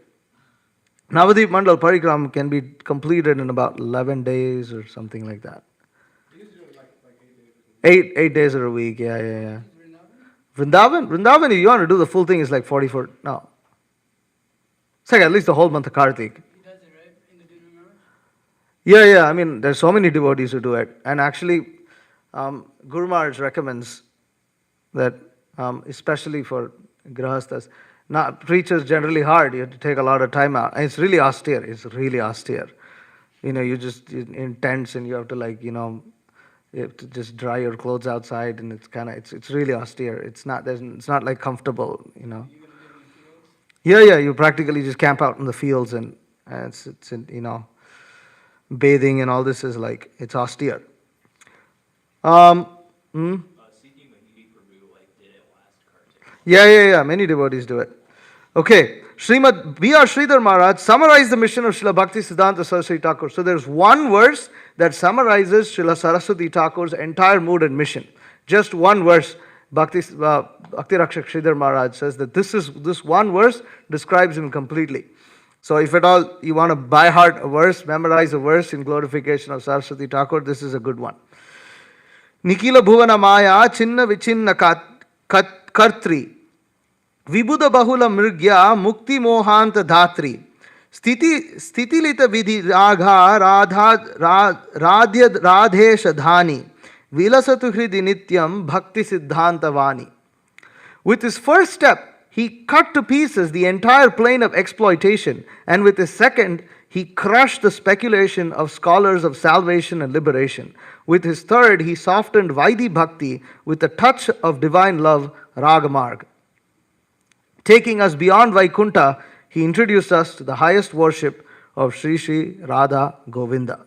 Navadvip Mandal Parikram can be completed in about 11 days or something like that. 8 days or a week, yeah. Vrindavan, if you want to do the full thing, is like 44, no. It's like at least the whole month of Kartik. Yeah, I mean, there's so many devotees who do it. And actually, Guru Maharaj recommends that, especially for grahasthas, preachers generally hard, you have to take a lot of time out. And it's really austere. You just, you're intense, and you have to You have to just dry your clothes outside, and it's really austere. It's not like comfortable, you know. You're going to live in the fields? Yeah, you practically just camp out in the fields, and it's you know, bathing and all this is like, it's austere. Um, hmm? Seeking Mahidi Prabhu like did it last Kartik. Yeah. Many devotees do it. Okay, Srimad B.R. Sridhar Maharaj summarized the mission of Srila Bhaktisiddhanta Saraswati Thakur. So there's one verse that summarizes Srila Saraswati Thakur's entire mood and mission. Just one verse. Bhakti Rakshak Sridhar Maharaj says that this one verse describes him completely. So if at all you want to by heart a verse, memorize a verse in glorification of Saraswati Thakur, this is a good one. Nikila Bhuvana Maya Chinna Vichinna Kartri Vibhuda Bahula Mrigya Mukti Mohanta Dhatri Stitilita Vidhi Radhesha Dhani Vilasatu Hridi Nityam Bhaktisiddhanta Vani. With his first step, he cut to pieces the entire plane of exploitation, and with his second, he crushed the speculation of scholars of salvation and liberation. With his third, he softened Vaidhi Bhakti with a touch of divine love, Ragamarg. Taking us beyond Vaikunta, he introduced us to the highest worship of Sri Sri Radha Govinda.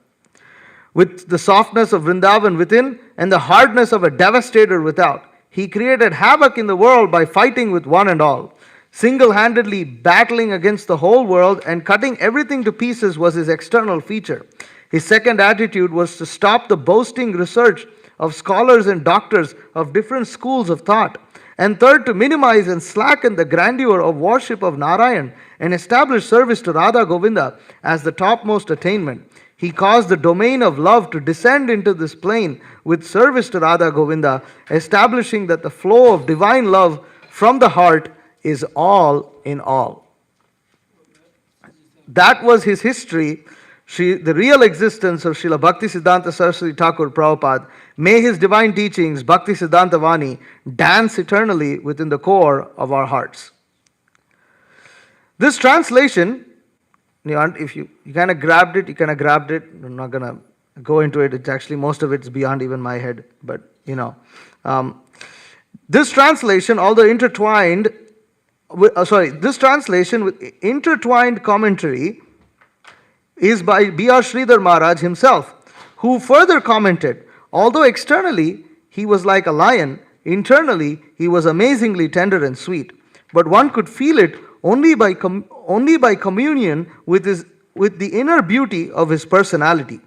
With the softness of Vrindavan within and the hardness of a devastator without, he created havoc in the world by fighting with one and all. Single-handedly battling against the whole world and cutting everything to pieces was his external feature. His second attitude was to stop the boasting research of scholars and doctors of different schools of thought. And third, to minimize and slacken the grandeur of worship of Narayan and establish service to Radha Govinda as the topmost attainment. He caused the domain of love to descend into this plane with service to Radha Govinda, establishing that the flow of divine love from the heart is all in all. That was his history, the real existence of Srila Bhaktisiddhanta Saraswati Thakur Prabhupada. May his divine teachings, Bhaktisiddhanta Vani, dance eternally within the core of our hearts. This translation, if you kind of grabbed it, I'm not going to go into it. It's actually, most of it's beyond even my head. But, this translation, although intertwined, this translation with intertwined commentary is by B.R. Sridhar Maharaj himself, who further commented, although externally he was like a lion, internally he was amazingly tender and sweet. But one could feel it only by communion with the inner beauty of his personality.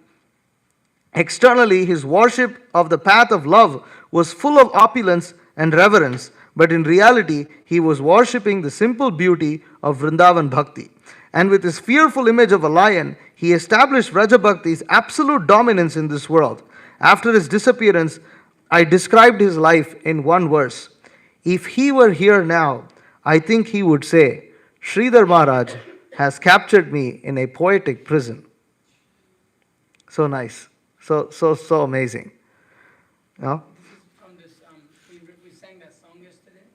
Externally, his worship of the path of love was full of opulence and reverence, but in reality, he was worshipping the simple beauty of Vrindavan Bhakti. And with his fearful image of a lion, he established Vraja Bhakti's absolute dominance in this world. After his disappearance, I described his life in one verse. If he were here now, I think he would say, Sridhar Maharaj has captured me in a poetic prison. So nice. So amazing. You know? This is from this, we sang that song yesterday.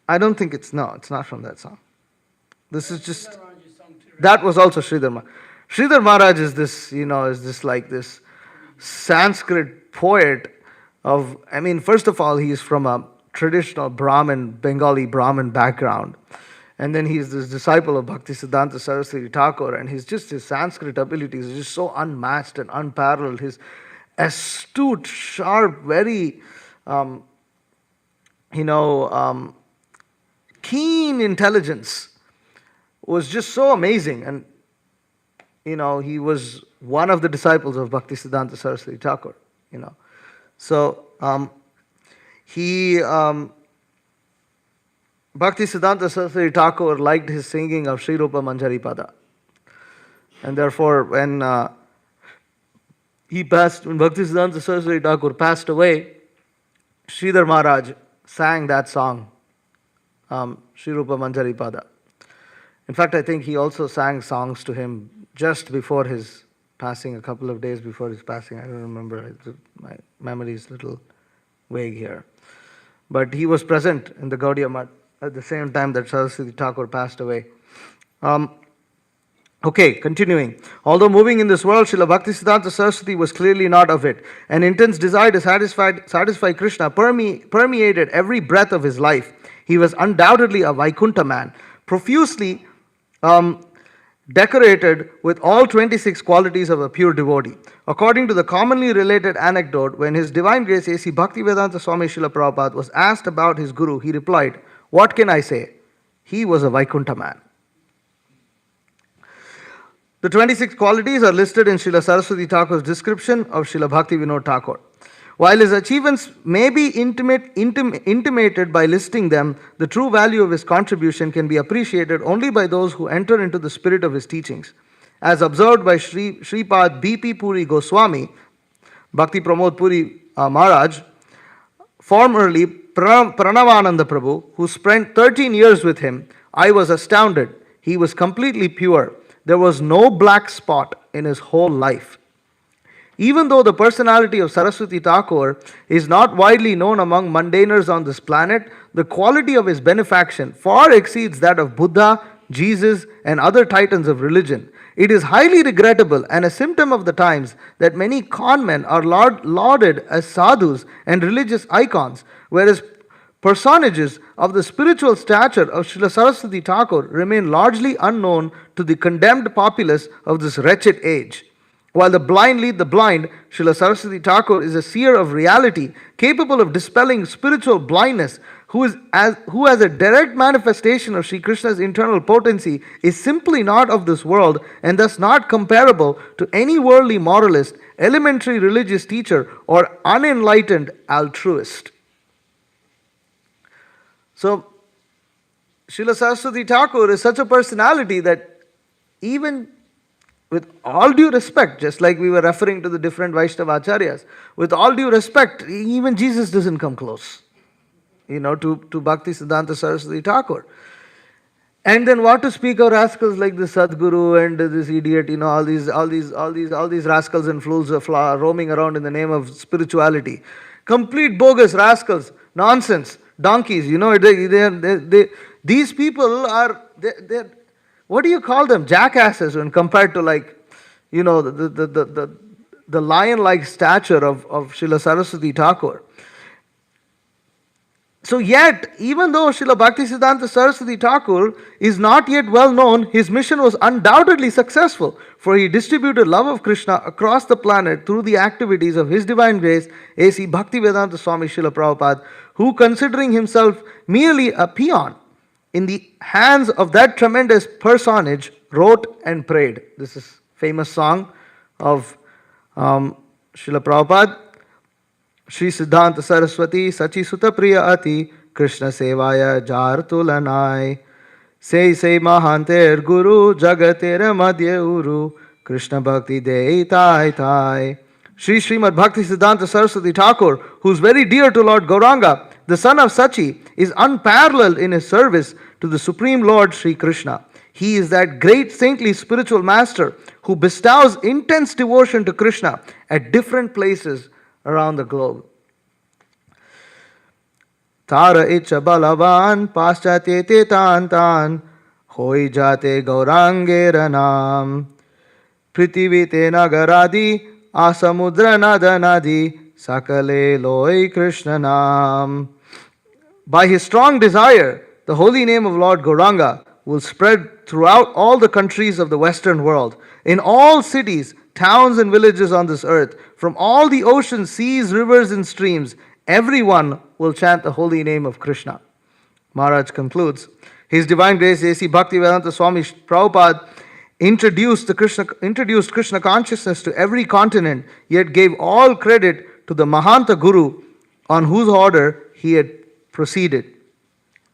I don't think it's not from that song. This is just, Sridhar Maharaj's song too, right? that was also Sridhar Maharaj. Sridhar Maharaj is this like this Sanskrit poet of, first of all, he is from a traditional Bengali Brahmin background. And then he's this disciple of Bhaktisiddhanta Saraswati Thakur, and his Sanskrit abilities are just so unmatched and unparalleled. His astute, sharp, very, keen intelligence was just so amazing. And, he was one of the disciples of Bhaktisiddhanta Saraswati Thakur, So, Bhaktisiddhanta Saraswati Thakur liked his singing of Sri Rupa Manjari Pada. And therefore, when Bhaktisiddhanta Saraswati Thakur passed away, Sridhar Maharaj sang that song, Sri Rupa Manjari Pada. In fact, I think he also sang songs to him just before his passing, a couple of days before his passing. I don't remember. My memory is a little vague here. But he was present in the Gaudiya Math at the same time that Saraswati Thakur passed away. Okay, continuing. Although moving in this world, Srila Bhaktisiddhanta Saraswati was clearly not of it. An intense desire to satisfy Krishna permeated every breath of his life. He was undoubtedly a Vaikuntha man, profusely decorated with all 26 qualities of a pure devotee. According to the commonly related anecdote, when His Divine Grace A.C. Bhaktivedanta Swami Srila Prabhupada was asked about his guru, he replied, "What can I say? He was a Vaikuntha man." The 26 qualities are listed in Srila Saraswati Thakur's description of Srila Bhakti Vinod Thakur. While his achievements may be intimated by listing them, the true value of his contribution can be appreciated only by those who enter into the spirit of his teachings. As observed by Sripad B.P. Puri Goswami, Bhakti Pramod Puri Maharaj, formerly Pranavananda Prabhu, who spent 13 years with him, I was astounded. He was completely pure. There was no black spot in his whole life. Even though the personality of Saraswati Thakur is not widely known among mundaners on this planet, the quality of his benefaction far exceeds that of Buddha, Jesus, and other titans of religion. It is highly regrettable and a symptom of the times that many con men are lauded as sadhus and religious icons, whereas personages of the spiritual stature of Srila Saraswati Thakur remain largely unknown to the condemned populace of this wretched age. While the blind lead the blind, Srila Saraswati Thakur is a seer of reality, capable of dispelling spiritual blindness, who as a direct manifestation of Sri Krishna's internal potency is simply not of this world and thus not comparable to any worldly moralist, elementary religious teacher, or unenlightened altruist. So, Srila Saraswati Thakur is such a personality that even with all due respect, just like we were referring to the different Vaishnava Acharyas, with all due respect, even Jesus doesn't come close, to Bhaktisiddhanta Saraswati Thakur. And then what to speak of rascals like this Sadguru and this idiot, all these rascals and fools are roaming around in the name of spirituality. Complete bogus rascals, nonsense. Donkeys, these people are, they're, what do you call them? Jackasses when compared to the lion-like stature of Srila Saraswati Thakur. So yet, even though Srila Bhaktisiddhanta Saraswati Thakur is not yet well known, his mission was undoubtedly successful, for he distributed love of Krishna across the planet through the activities of His Divine Grace, A.C. Bhaktivedanta Swami Srila Prabhupada, who, considering himself merely a peon in the hands of that tremendous personage, wrote and prayed. This is famous song of Srila Prabhupada. Shri Siddhanta Saraswati Sachi Sutta Priya Ati Krishna Sevaya Jar Tulanai Sei Mahanter Guru Jagater Madhya Uru Krishna Bhakti Dei Tai Tai. Sri Srimad Bhaktisiddhanta Saraswati Thakur, who is very dear to Lord Gauranga, the son of Sachi, is unparalleled in his service to the Supreme Lord Sri Krishna. He is that great saintly spiritual master who bestows intense devotion to Krishna at different places around the globe. Tara icha balavan paschate te tan tan hoi jate gaurange ranam prithvi te nagaradi asamudra nadanadi sakale loi Krishna nam. By his strong desire, the holy name of Lord Gauranga will spread throughout all the countries of the Western world, in all cities, towns and villages on this earth, from all the oceans, seas, rivers and streams, everyone will chant the holy name of Krishna. Maharaj concludes, His Divine Grace A.C. Bhaktivedanta Swami Prabhupada introduced Krishna consciousness to every continent, yet gave all credit to the Mahanta Guru on whose order he had proceeded.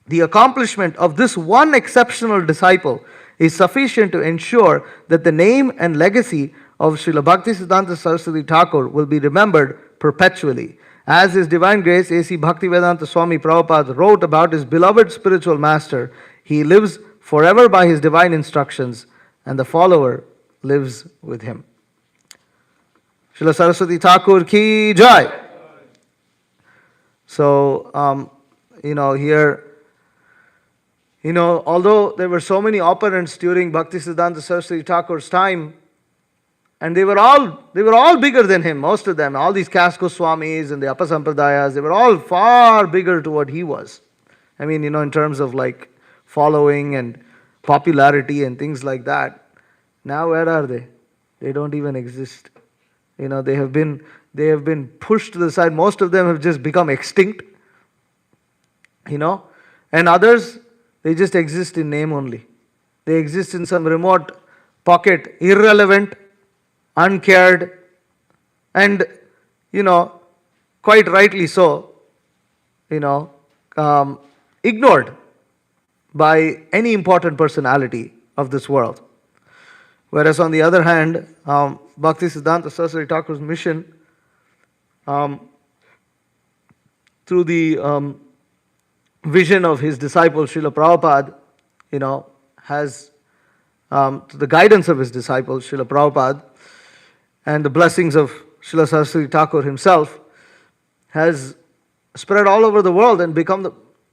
The accomplishment of this one exceptional disciple is sufficient to ensure that the name and legacy of Srila Bhaktisiddhanta Saraswati Thakur will be remembered perpetually. As His Divine Grace A.C. Bhaktivedanta Swami Prabhupada wrote about his beloved spiritual master, he lives forever by his divine instructions, and the follower lives with him. Srila Saraswati Thakur ki jai. So, here Although there were so many opponents during Bhaktisiddhanta Saraswati Thakur's time, and they were all bigger than him, most of them. All these caste Goswamis and the Apasampradayas, they were all far bigger to what he was. I mean, in terms of like following and popularity and things like that. Now where are they? They don't even exist. They have been pushed to the side. Most of them have just become extinct. And others, they just exist in name only. They exist in some remote pocket, irrelevant, uncared, and quite rightly so, ignored by any important personality of this world. Whereas on the other hand, Bhaktisiddhanta Saraswati Thakur's mission, through the vision of his disciple Srila Prabhupada, has, to the guidance of his disciple Srila Prabhupada, and the blessings of Srila Saraswati Thakur himself, has spread all over the world and become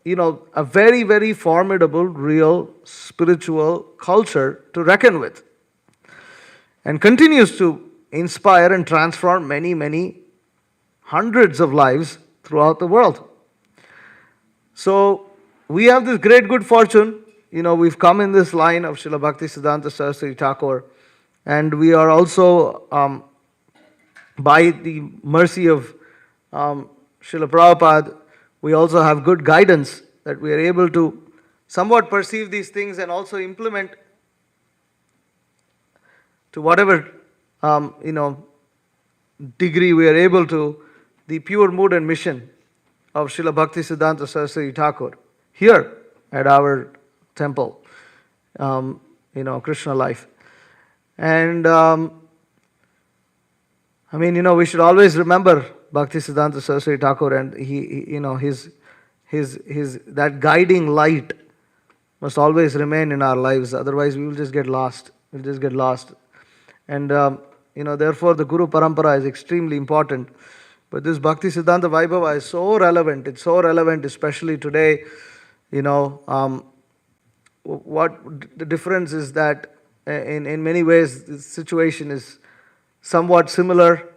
a very, very formidable, real, spiritual culture to reckon with. And continues to inspire and transform many, many hundreds of lives throughout the world. So we have this great good fortune. We've come in this line of Srila Bhaktisiddhanta Saraswati Thakur, and we are also, by the mercy of Srila Prabhupada, we also have good guidance that we are able to somewhat perceive these things and also implement to whatever degree we are able to the pure mood and mission of Srila Bhaktisiddhanta Saraswati Thakur here at our temple, Krishna Life. And we should always remember Bhaktisiddhanta Saraswati Thakur, and his that guiding light must always remain in our lives. Otherwise, we will just get lost. We'll just get lost. And therefore, the Guru Parampara is extremely important. But this Bhaktisiddhanta Vaibhava is so relevant. It's so relevant, especially today. What the difference is that in many ways the situation is somewhat similar,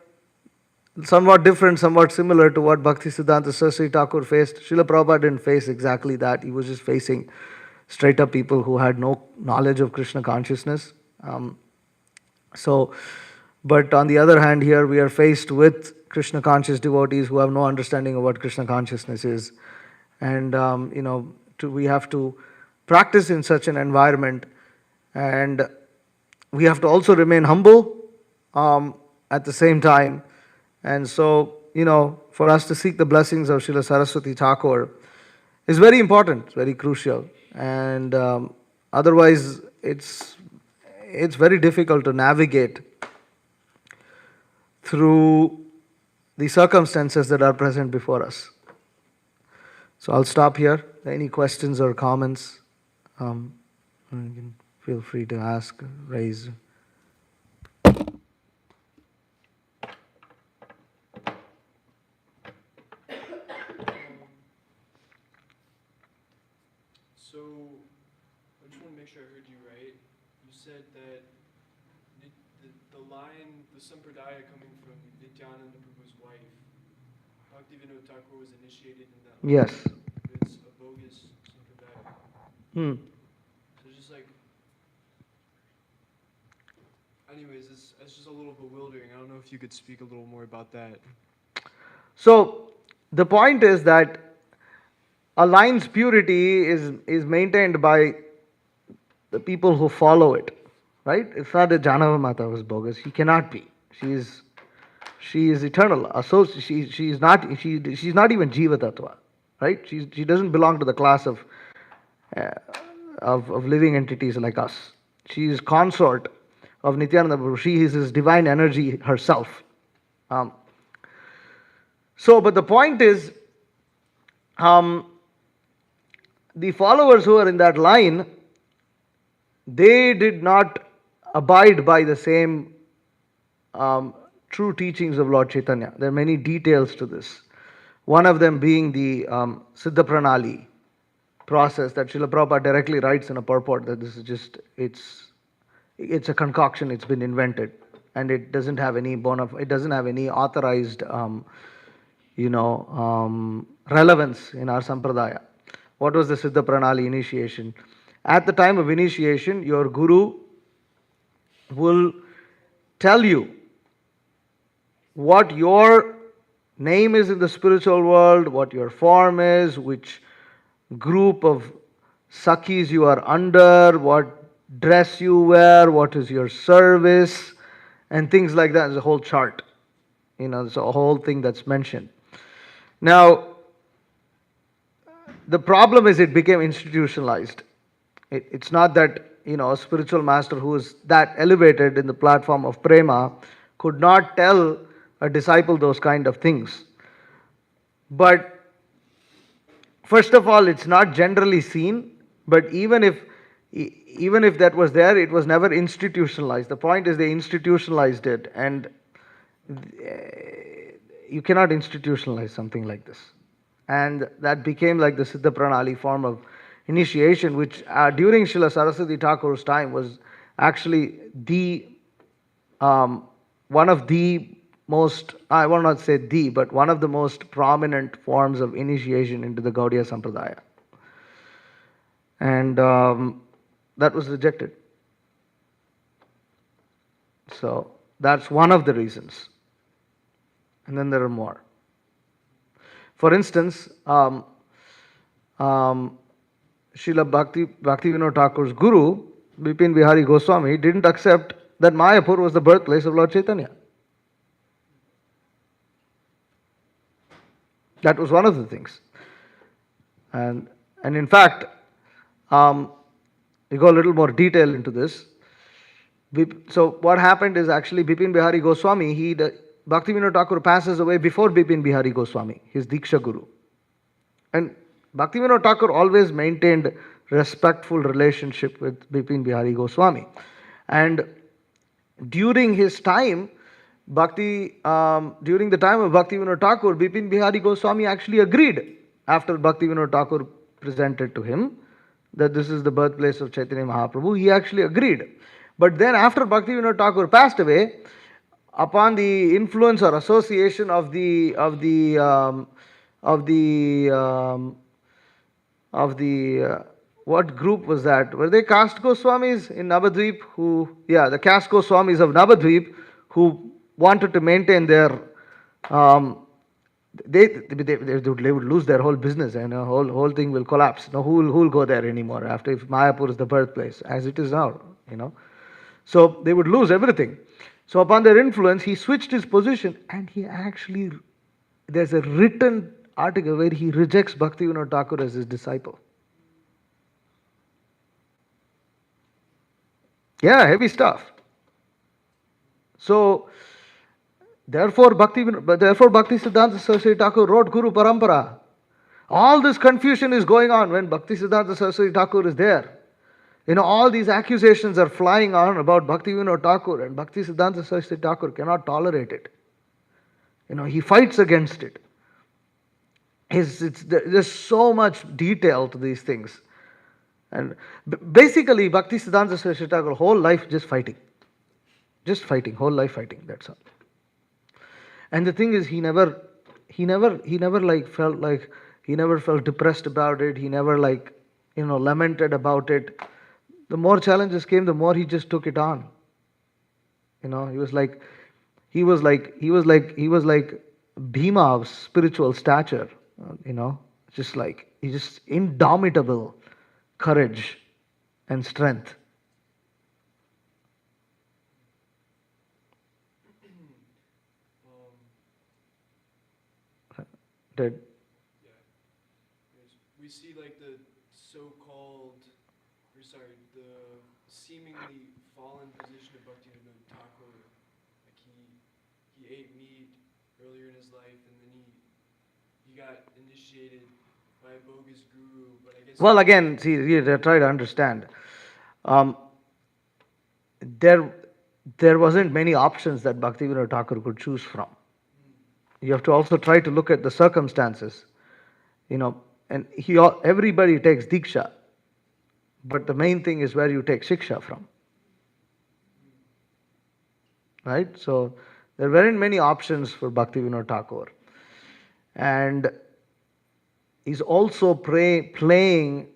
somewhat different, somewhat similar to what Bhaktisiddhanta Saraswati Thakur faced. Srila Prabhupada didn't face exactly that. He was just facing straight up people who had no knowledge of Krishna consciousness. But on the other hand, here we are faced with Krishna conscious devotees who have no understanding of what Krishna consciousness is. And, we have to practice in such an environment, and we have to also remain humble at the same time. And so, for us to seek the blessings of Srila Saraswati Thakur is very important, very crucial. And otherwise, it's very difficult to navigate through the circumstances that are present before us. So I'll stop here. Any questions or comments, you can feel free to ask, raise. So, I just want to make sure I heard you right. You said that the line, the Sampradaya coming from Nityananda Prabhu's wife, Bhaktivinoda Thakur was initiated in that line. Yes. It's a bogus Sampradaya. So just like, anyways, it's just a little bewildering. I don't know if you could speak a little more about that. So the point is that a line's purity is maintained by the people who follow it, right? It's not that Janava Mata was bogus. She cannot be. She is eternal. She's not even Jiva Tattva, right? She doesn't belong to the class of living entities like us. She is consort of Nityananda Prabhu. She is his divine energy herself. But the point is, the followers who are in that line, they did not abide by the same true teachings of Lord Chaitanya. There are many details to this. One of them being the Siddha Pranali, process that Srila Prabhupada directly writes in a purport that this is just, it's a concoction, it's been invented, and it doesn't have any it doesn't have any authorized relevance in our sampradaya. What was the Siddha Pranali initiation? At the time of initiation, your guru will tell you what your name is in the spiritual world, what your form is, which group of Sakhis you are under, what dress you wear, what is your service, and things like that. There's a whole chart. There's a whole thing that's mentioned. Now, the problem is it became institutionalized. It's not that, a spiritual master who is that elevated in the platform of prema could not tell a disciple those kind of things. But first of all, it's not generally seen, but even if that was there, it was never institutionalized. The point is they institutionalized it, and you cannot institutionalize something like this. And that became like the Siddha Pranali form of initiation, which during Srila Saraswati Thakur's time was actually one of the most, I will not say the, but one of the most prominent forms of initiation into the Gaudiya Sampradaya. And that was rejected. So that's one of the reasons. And then there are more. For instance, Srila Bhaktivinoda Thakur's guru, Bipin Bihari Goswami, didn't accept that Mayapur was the birthplace of Lord Chaitanya. That was one of the things. And in fact, we go a little more detail into this. So what happened is actually Bipin Bihari Goswami, Bhaktivinoda Thakur passes away before Bipin Bihari Goswami, his Diksha Guru. And Bhaktivinoda Thakur always maintained respectful relationship with Bipin Bihari Goswami. And during his time, during the time of Bhaktivinoda Thakur, Bipin Bihari Goswami actually agreed, after Bhaktivinoda Thakur presented to him that this is the birthplace of Chaitanya Mahaprabhu, he actually agreed. But then after Bhaktivinoda Thakur passed away, upon the influence or association of the what group was that? Were they caste Goswamis in Navadvip the caste Goswamis of Navadvip who wanted to maintain their they would lose their whole business, and the whole thing will collapse. Who will go there anymore after, if Mayapur is the birthplace as it is now, So they would lose everything. So upon their influence, he switched his position, and he actually, there's a written article where he rejects Bhaktivinoda Thakur as his disciple. Yeah, heavy stuff. So therefore Bhaktisiddhanta Saraswati Thakur wrote Guru Parampara. All this confusion is going on when Bhaktisiddhanta Saraswati Thakur is there. All these accusations are flying on about Bhaktivinoda Thakur, and Bhaktisiddhanta Saraswati Thakur cannot tolerate it. He fights against it. There's so much detail to these things. And basically, Bhaktisiddhanta Saraswati Thakur, whole life just fighting. Just fighting, whole life fighting, that's all. And the thing is, he never felt depressed about it. He never lamented about it. The more challenges came, the more he just took it on. He was like Bhima of spiritual stature. Just indomitable courage and strength. Did we see the so-called, the seemingly fallen position of Bhaktivinoda Thakur. He ate meat earlier in his life, and then he got initiated by a bogus guru. But I guess. Well, again, see, try to understand. There wasn't many options that Bhaktivinoda Thakur could choose from. You have to also try to look at the circumstances. and everybody takes Diksha. But the main thing is where you take Shiksha from. Right? So there weren't many options for Bhaktivinoda Thakur. And he's also playing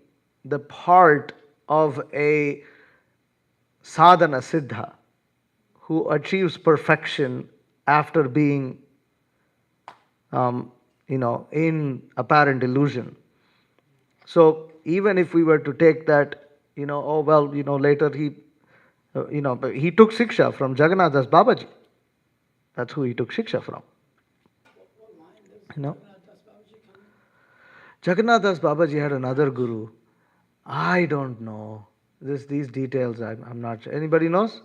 the part of a sadhana siddha who achieves perfection after being, in apparent illusion. So even if we were to take that, later but he took Shiksha from Jagannath Das Babaji. That's who he took Shiksha from. What line does You know? Jagannath Das Babaji come in? Jagannath Das Babaji had another guru. I don't know. These details, I'm not sure. Anybody knows?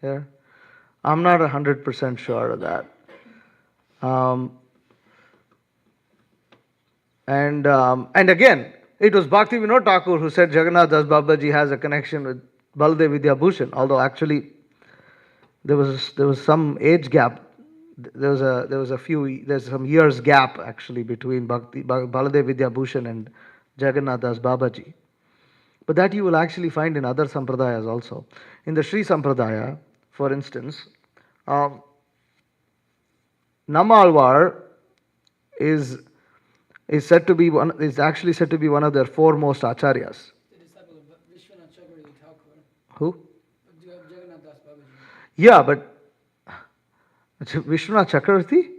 Yeah? I'm not 100% sure of that. And again, it was Bhaktivinoda Thakur who said Jagannath Das Babaji has a connection with Baladev Vidya Bhushan, although actually there was some age gap. There's some years gap actually between Baladev Vidya Bhushan and Jagannath Das Babaji. But that you will actually find in other sampradayas also. In the Sri Sampradaya, for instance, Nammalvar is actually said to be one of their foremost acharyas. The disciple of Vishnu-Citta Thakur. Who? Jagannath Das Babaji. Yeah, but Vishwanath Chakravarti?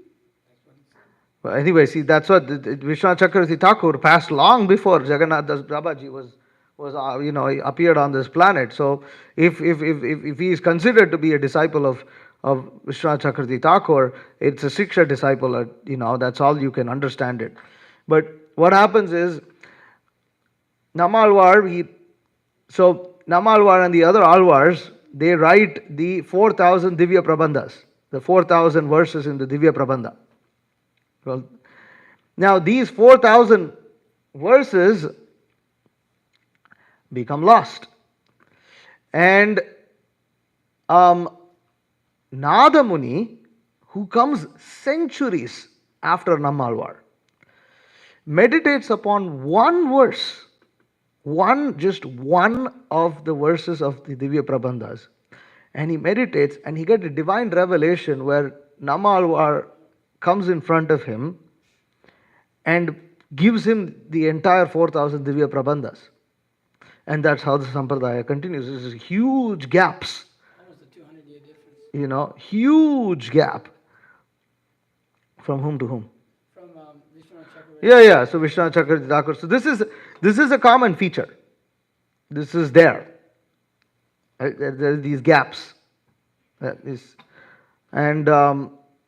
Well, anyway, see, that's what Vishwanath Chakravarti Thakur passed long before Jagannath Das Babaji was appeared on this planet. So if he is considered to be a disciple of Vishwanath Chakravarti Thakur, it's a Siksha disciple. That's all you can understand it. But what happens is Nammalvar and the other Alvars, they write the 4,000 Divya Prabandhas, the 4,000 verses in the Divya Prabandha. Well, now these 4,000 verses become lost. And Nada Muni, who comes centuries after Nammalvar, meditates upon one verse, just one of the verses of the Divya Prabandhas. And he meditates and he gets a divine revelation where Nammalvar comes in front of him and gives him the entire 4,000 Divya Prabandhas. And that's how the Sampradaya continues. There's huge gaps. Almost a 200-year difference. Huge gap. From whom to whom? From Vishnu-Citta. Yeah. So Vishwanath Chakravarti Thakur. So this is a common feature. This is there. There are these gaps. And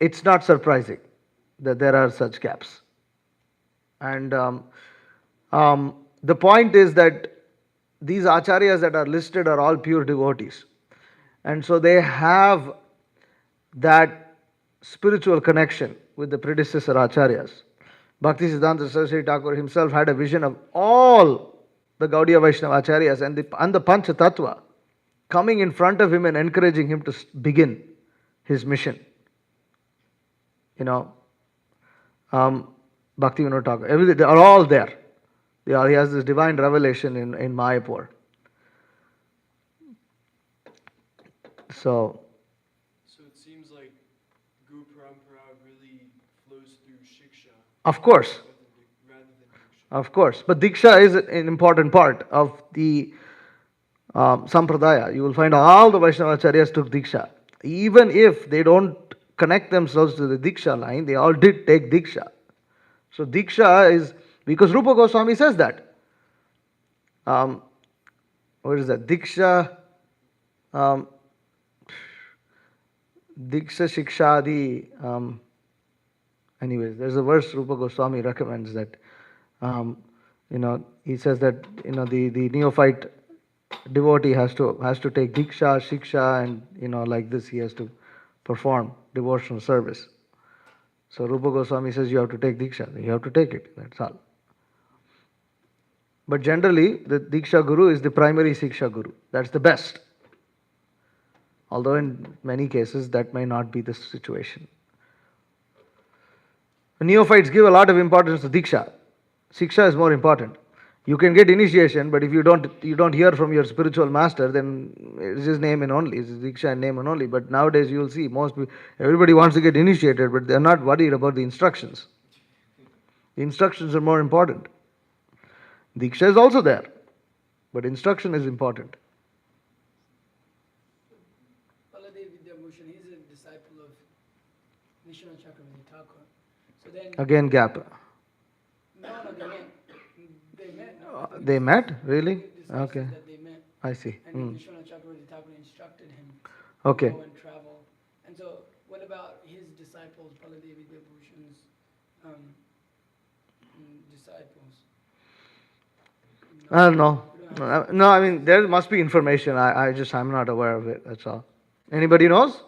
it's not surprising that there are such gaps. And the point is that these acharyas that are listed are all pure devotees. And so they have that spiritual connection with the predecessor acharyas. Bhaktisiddhanta Sarasvati Thakur himself had a vision of all the Gaudiya Vaishnava acharyas and the Pancha Tattva coming in front of him and encouraging him to begin his mission. Bhaktivinoda Thakur, everything, they are all there. He has this divine revelation in Mayapur. So it seems like Guru Parampara really flows through Shiksha. Of course. Rather than Diksha. Of course. But Diksha is an important part of the Sampradaya. You will find all the Vaishnavacharyas took Diksha. Even if they don't connect themselves to the Diksha line, they all did take Diksha. So Diksha is, because Rupa Goswami says that. What is that? Diksha Shikshadi. Anyways, there's a verse Rupa Goswami recommends that, he says that, the neophyte devotee has to take Diksha, Shiksha, and, like this he has to perform devotional service. So Rupa Goswami says you have to take Diksha. You have to take it. That's all. But generally, the Diksha Guru is the primary Siksha Guru. That's the best. Although in many cases that may not be the situation. The neophytes give a lot of importance to Diksha. Siksha is more important. You can get initiation, but if you don't hear from your spiritual master, then it's his name and only. It's Diksha and name and only. But nowadays you will see everybody wants to get initiated, but they're not worried about the instructions. The instructions are more important. Diksha is also there, but instruction is important. Baladev Vidyabhushan, he's a disciple of Vishnu-Citta Thakur. So then, Again, gap. no, they met. No, They met? Really? discussions Okay. that they met, I see. and Vishnu-Citta Thakur instructed him Okay. to go and travel. And so, what about his disciples, Baladev Vidyabhushan's disciples? I don't know. No, I mean, there must be information. I'm not aware of it. That's all. Anybody knows?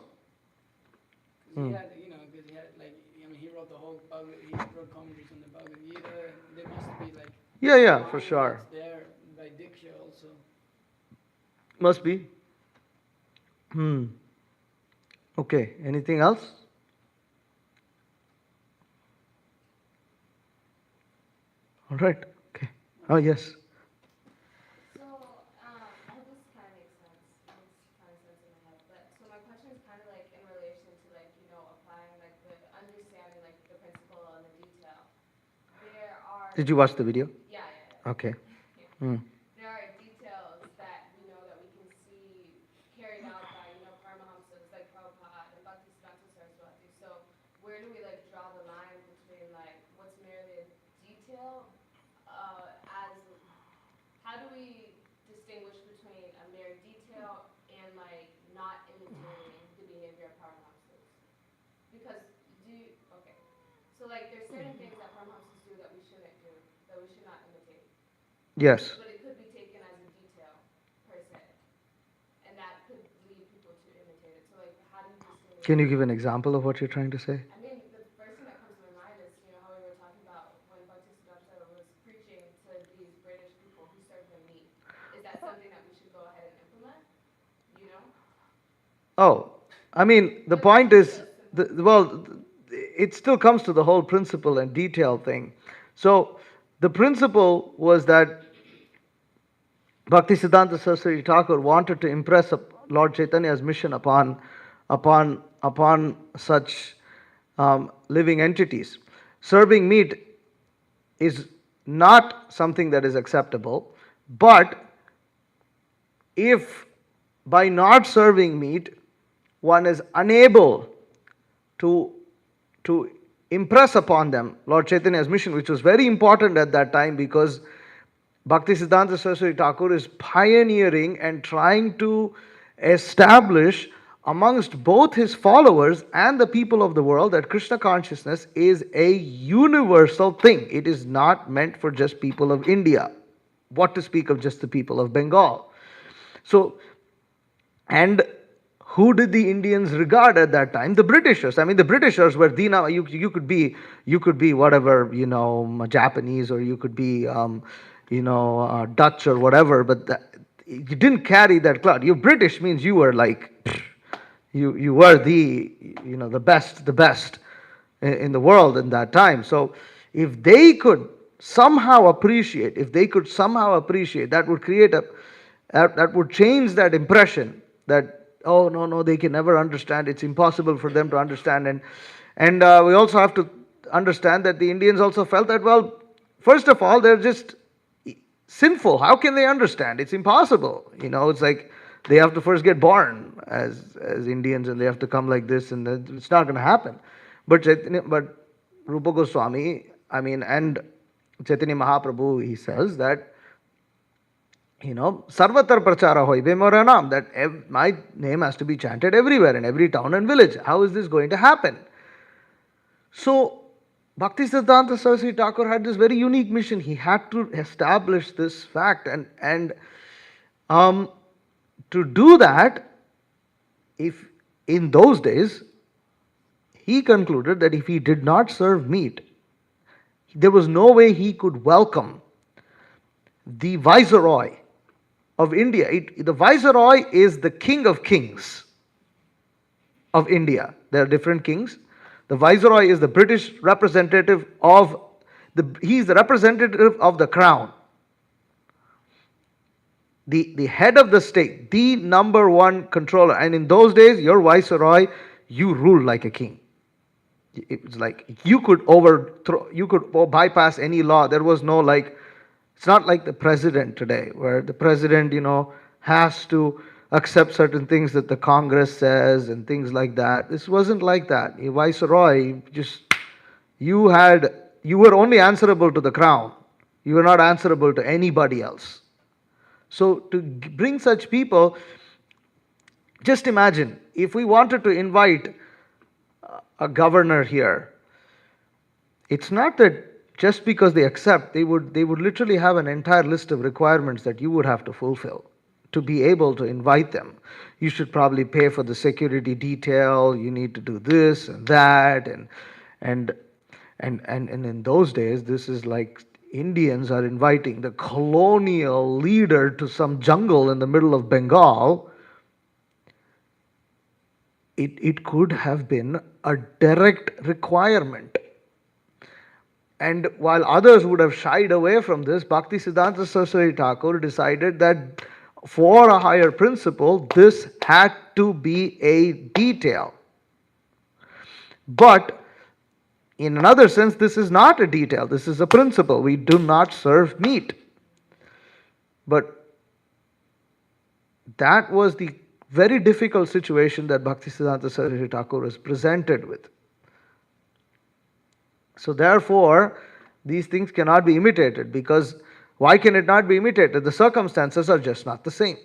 He had, because he had, he wrote the whole he wrote commentaries on the Bhagavad Gita, and there must be, Yeah, for sure. that's there by Diksha also. Must be. Okay. Anything else? All right. Okay. Oh, yes. So, I hope this kind of makes sense. It's kind of sense in my head. But so my question is kind of like in relation to applying the understanding the principle and the detail. There are. Did you watch the video? Yeah. Okay. Yeah. There are details that that we can see carried out by Paramahamsas like Prabhupada and Bhaktisiddhanta Sarasvati. So where do we draw the line between what's merely a detail? How do we distinguish between a mere detail and not imitating the behavior of Paramahamsas? Because so there's certain things that Paramahamsas do that we shouldn't do, that we should not imitate. Yes. But it could be taken as a detail per se, and that could lead people to imitate it. So how do you distinguish? Can you give an example of what you're trying to say? I mean, the first thing that comes to my mind is how we were talking about when Bhaktisiddhanta was preaching to these British people who served them meat. Is that something that we should go ahead and implement? Oh, I mean, the point is, it still comes to the whole principle and detail thing. So, the principle was that Bhaktisiddhanta Saraswati Thakur wanted to impress Lord Chaitanya's mission upon such living entities. Serving meat is not something that is acceptable, but if by not serving meat, one is unable to impress upon them Lord Chaitanya's mission, which was very important at that time because Bhaktisiddhanta Saraswati Thakur is pioneering and trying to establish amongst both his followers and the people of the world that Krishna consciousness is a universal thing. It is not meant for just people of India. What to speak of just the people of Bengal. So, and who did the Indians regard at that time? The Britishers. I mean, the Britishers were you could be whatever, Japanese, or you could be Dutch or whatever, but you didn't carry that cloud. You're British means you were you were the best in the world in that time. So if they could somehow appreciate, that would create that would change that impression that, oh, no, they can never understand. It's impossible for them to understand. And we also have to understand that the Indians also felt that, well, first of all, they're just sinful. How can they understand? It's impossible. It's like they have to first get born as Indians, and they have to come like this, and it's not going to happen. But Rupa Goswami, and Chaitanya Mahaprabhu, he says that, Sarvatar Prachara Hoibe Moranam, that my name has to be chanted everywhere, in every town and village. How is this going to happen? So, Bhaktisiddhanta Saraswati Thakur had this very unique mission. He had to establish this fact, and to do that, if in those days, he concluded that if he did not serve meat, there was no way he could welcome the Viceroy of India. The Viceroy is the king of kings of India. There are different kings. The Viceroy is the British representative of He's the representative of the crown. The head of the state, the number one controller. And in those days, your viceroy, you ruled like a king. It was like you could bypass any law. There was no like, it's not like the president today, where the president, has to accept certain things that the Congress says and things like that. This wasn't like that. A viceroy, you were only answerable to the crown. You were not answerable to anybody else. So to bring such people, just imagine if we wanted to invite a governor here, it's not that just because they accept, they would literally have an entire list of requirements that you would have to fulfill to be able to invite them. You should probably pay for the security detail, you need to do this and that, and in those days, this is like Indians are inviting the colonial leader to some jungle in the middle of Bengal. It could have been a direct requirement. And while others would have shied away from this, Bhaktisiddhanta Saraswati Thakur decided that for a higher principle, this had to be a detail. But in another sense, this is not a detail, this is a principle. We do not serve meat. But that was the very difficult situation that Bhaktisiddhanta Saraswati Thakur was presented with. So therefore, these things cannot be imitated, because why can it not be imitated? The circumstances are just not the same.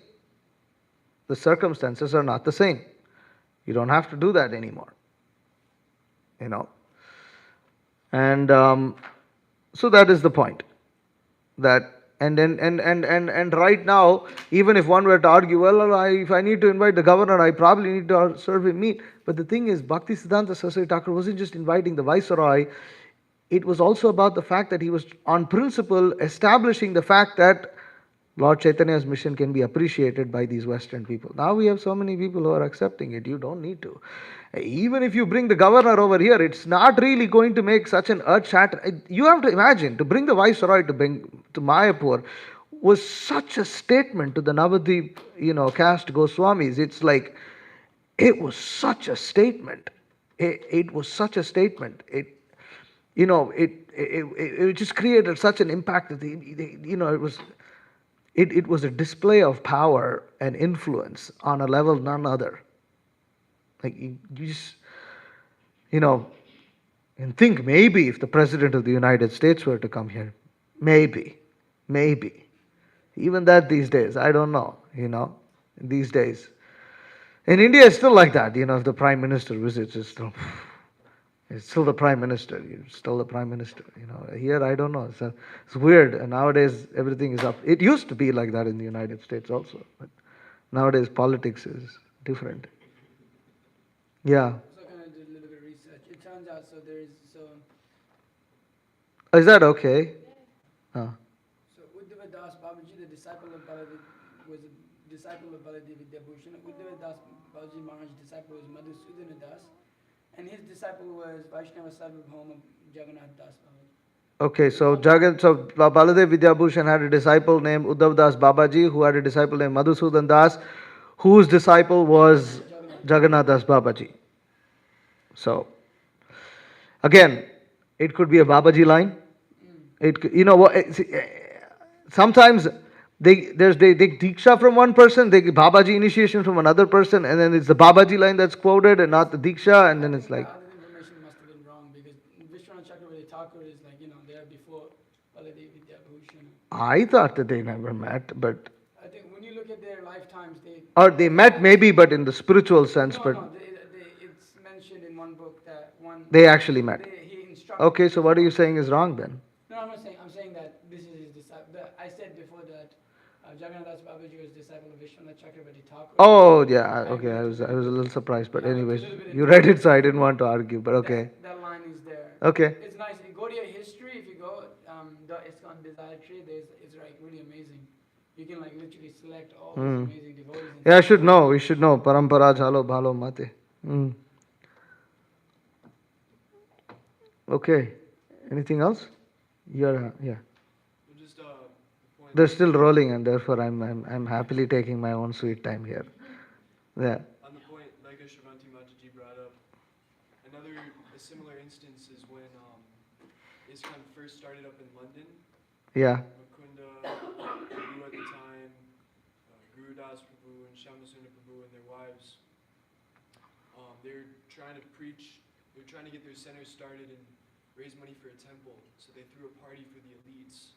The circumstances are not the same. You don't have to do that anymore. And so that is the point. And right now, even if one were to argue, well, if I need to invite the governor, I probably need to serve him meat. But the thing is, Bhaktisiddhanta Saraswati Thakur wasn't just inviting the viceroy. It was also about the fact that he was, on principle, establishing the fact that Lord Chaitanya's mission can be appreciated by these Western people. Now we have so many people who are accepting it. You don't need to. Even if you bring the governor over here, it's not really going to make such an earth-shattering. You have to imagine, to bring the viceroy to Mayapur was such a statement to the Navadvip, caste Goswamis. It's like, it was such a statement. It was such a statement. It just created such an impact that it was a display of power and influence on a level none other. Like you just, and think maybe if the President of the United States were to come here, maybe. Even that these days, I don't know, these days. In India, it's still like that, if the Prime Minister visits, it's still the Prime Minister, still the Prime Minister, Here, I don't know, it's weird, and nowadays everything is up. It used to be like that in the United States also, but nowadays politics is different. Yeah. So I kind of did a little bit of research. It turns out, Is that okay? So Uddhava Das Babaji, the disciple of Baladev, was a disciple of Baladev Vidyabhushan. Uddhava Das Babaji Maharaj's disciple was Madhusudana Das, and his disciple was Vaishnava Sarvabhauma Jagannath Das Babaji. Okay, so Baladev Vidyabhushan had a disciple named Uddhava Das Babaji, who had a disciple named Madhusudan Das, whose disciple was Jagannath Das Babaji. So, again, it could be a Babaji line. It could, sometimes they Diksha from one person, they get Babaji initiation from another person, and then it's the Babaji line that's quoted and not the Diksha, and then it's like. The other information must have been wrong, because Vishnu Chakravarti Thakur is like, they are before Baladev Vidyabhushan. I thought that they never met, but. I think when you look at their lifetimes, Or they met maybe, but in the spiritual sense, but. It's mentioned in one book that one. They actually met. He instructed. Okay, so what are you saying is wrong then? No, I'm not saying. I'm saying that this is his disciple. I said before that Jagannath Das Babaji was disciple of Vishnu-Citta Chakravarti Thakur. Oh yeah, okay. I was a little surprised, but anyways, you read it, so I didn't want to argue. But okay. That line is there. Okay. It's nice. You go to your history. If you go, the ISKCON Desire Tree. It's like really amazing. You can like literally select all these amazing devotees. Yeah, I should know. We should know. Parampara jhalo bhalo mate. Okay. Anything else? Yeah. Just the point. They're still rolling, and therefore I'm happily taking my own sweet time here. Yeah. On the point, like Shravanti Mataji brought up, a similar instance is when ISKCON first started up in London. Yeah. Mukunda, Prabhu at the time, Guru Das Prabhu and Shyamasundar Prabhu and their wives, they're trying to preach, they're trying to get their center started and raise money for a temple. So they threw a party for the elites.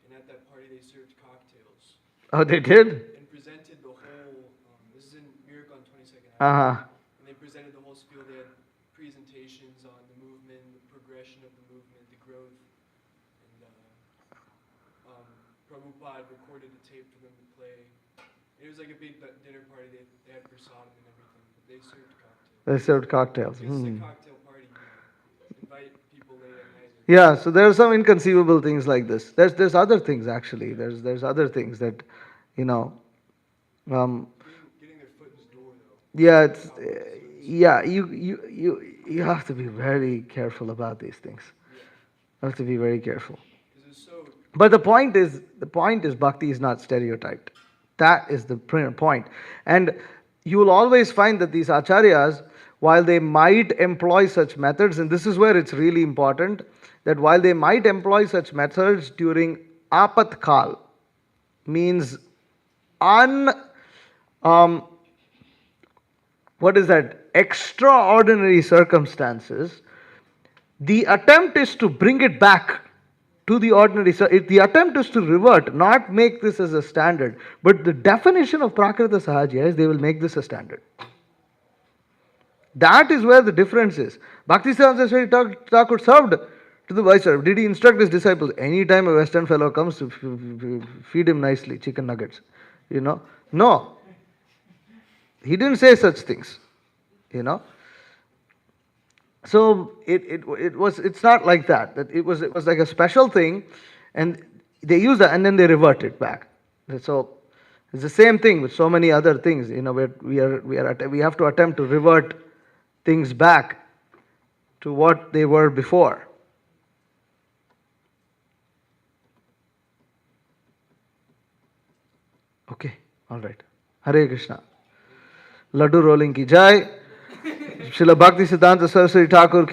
And at that party they served cocktails. Oh, they did? And presented the whole, this is in Miracle on 22nd Avenue. Uh-huh. And they presented the whole spiel. They had presentations on the movement, the progression of the movement, the growth. And Prabhupada recorded a tape for them to play. It was like a big dinner party. They had prasadam and everything. But they served cocktails. They served cocktails. Because it's a cocktail party. Invite people late at night. Yeah, so there are some inconceivable things like this. There's other things actually. There's other things that, Getting their foot in the door, though. yeah, it's yeah. You have to be very careful about these things. You have to be very careful. But the point is, bhakti is not stereotyped. That is the point. And you will always find that these acharyas, while they might employ such methods, and this is where it's really important, that while they might employ such methods during apat kal, means extraordinary circumstances, the attempt is to bring it back to the ordinary. So the attempt is to revert, not make this as a standard. But the definition of Prakrita Sahaja is they will make this a standard. That is where the difference is. Bhaktisiddhanta Thakur served to the viceroy. Did he instruct his disciples? Anytime a Western fellow comes, to feed him nicely, chicken nuggets. No. He didn't say such things. So it's not like that. That it was like a special thing, and they use that and then they revert it back. So it's the same thing with so many other things. Where we have to attempt to revert things back to what they were before. Okay, all right. Hare Krishna. Laddu rolling ki jai. Srila Bhaktisiddhanta Saraswati Thakur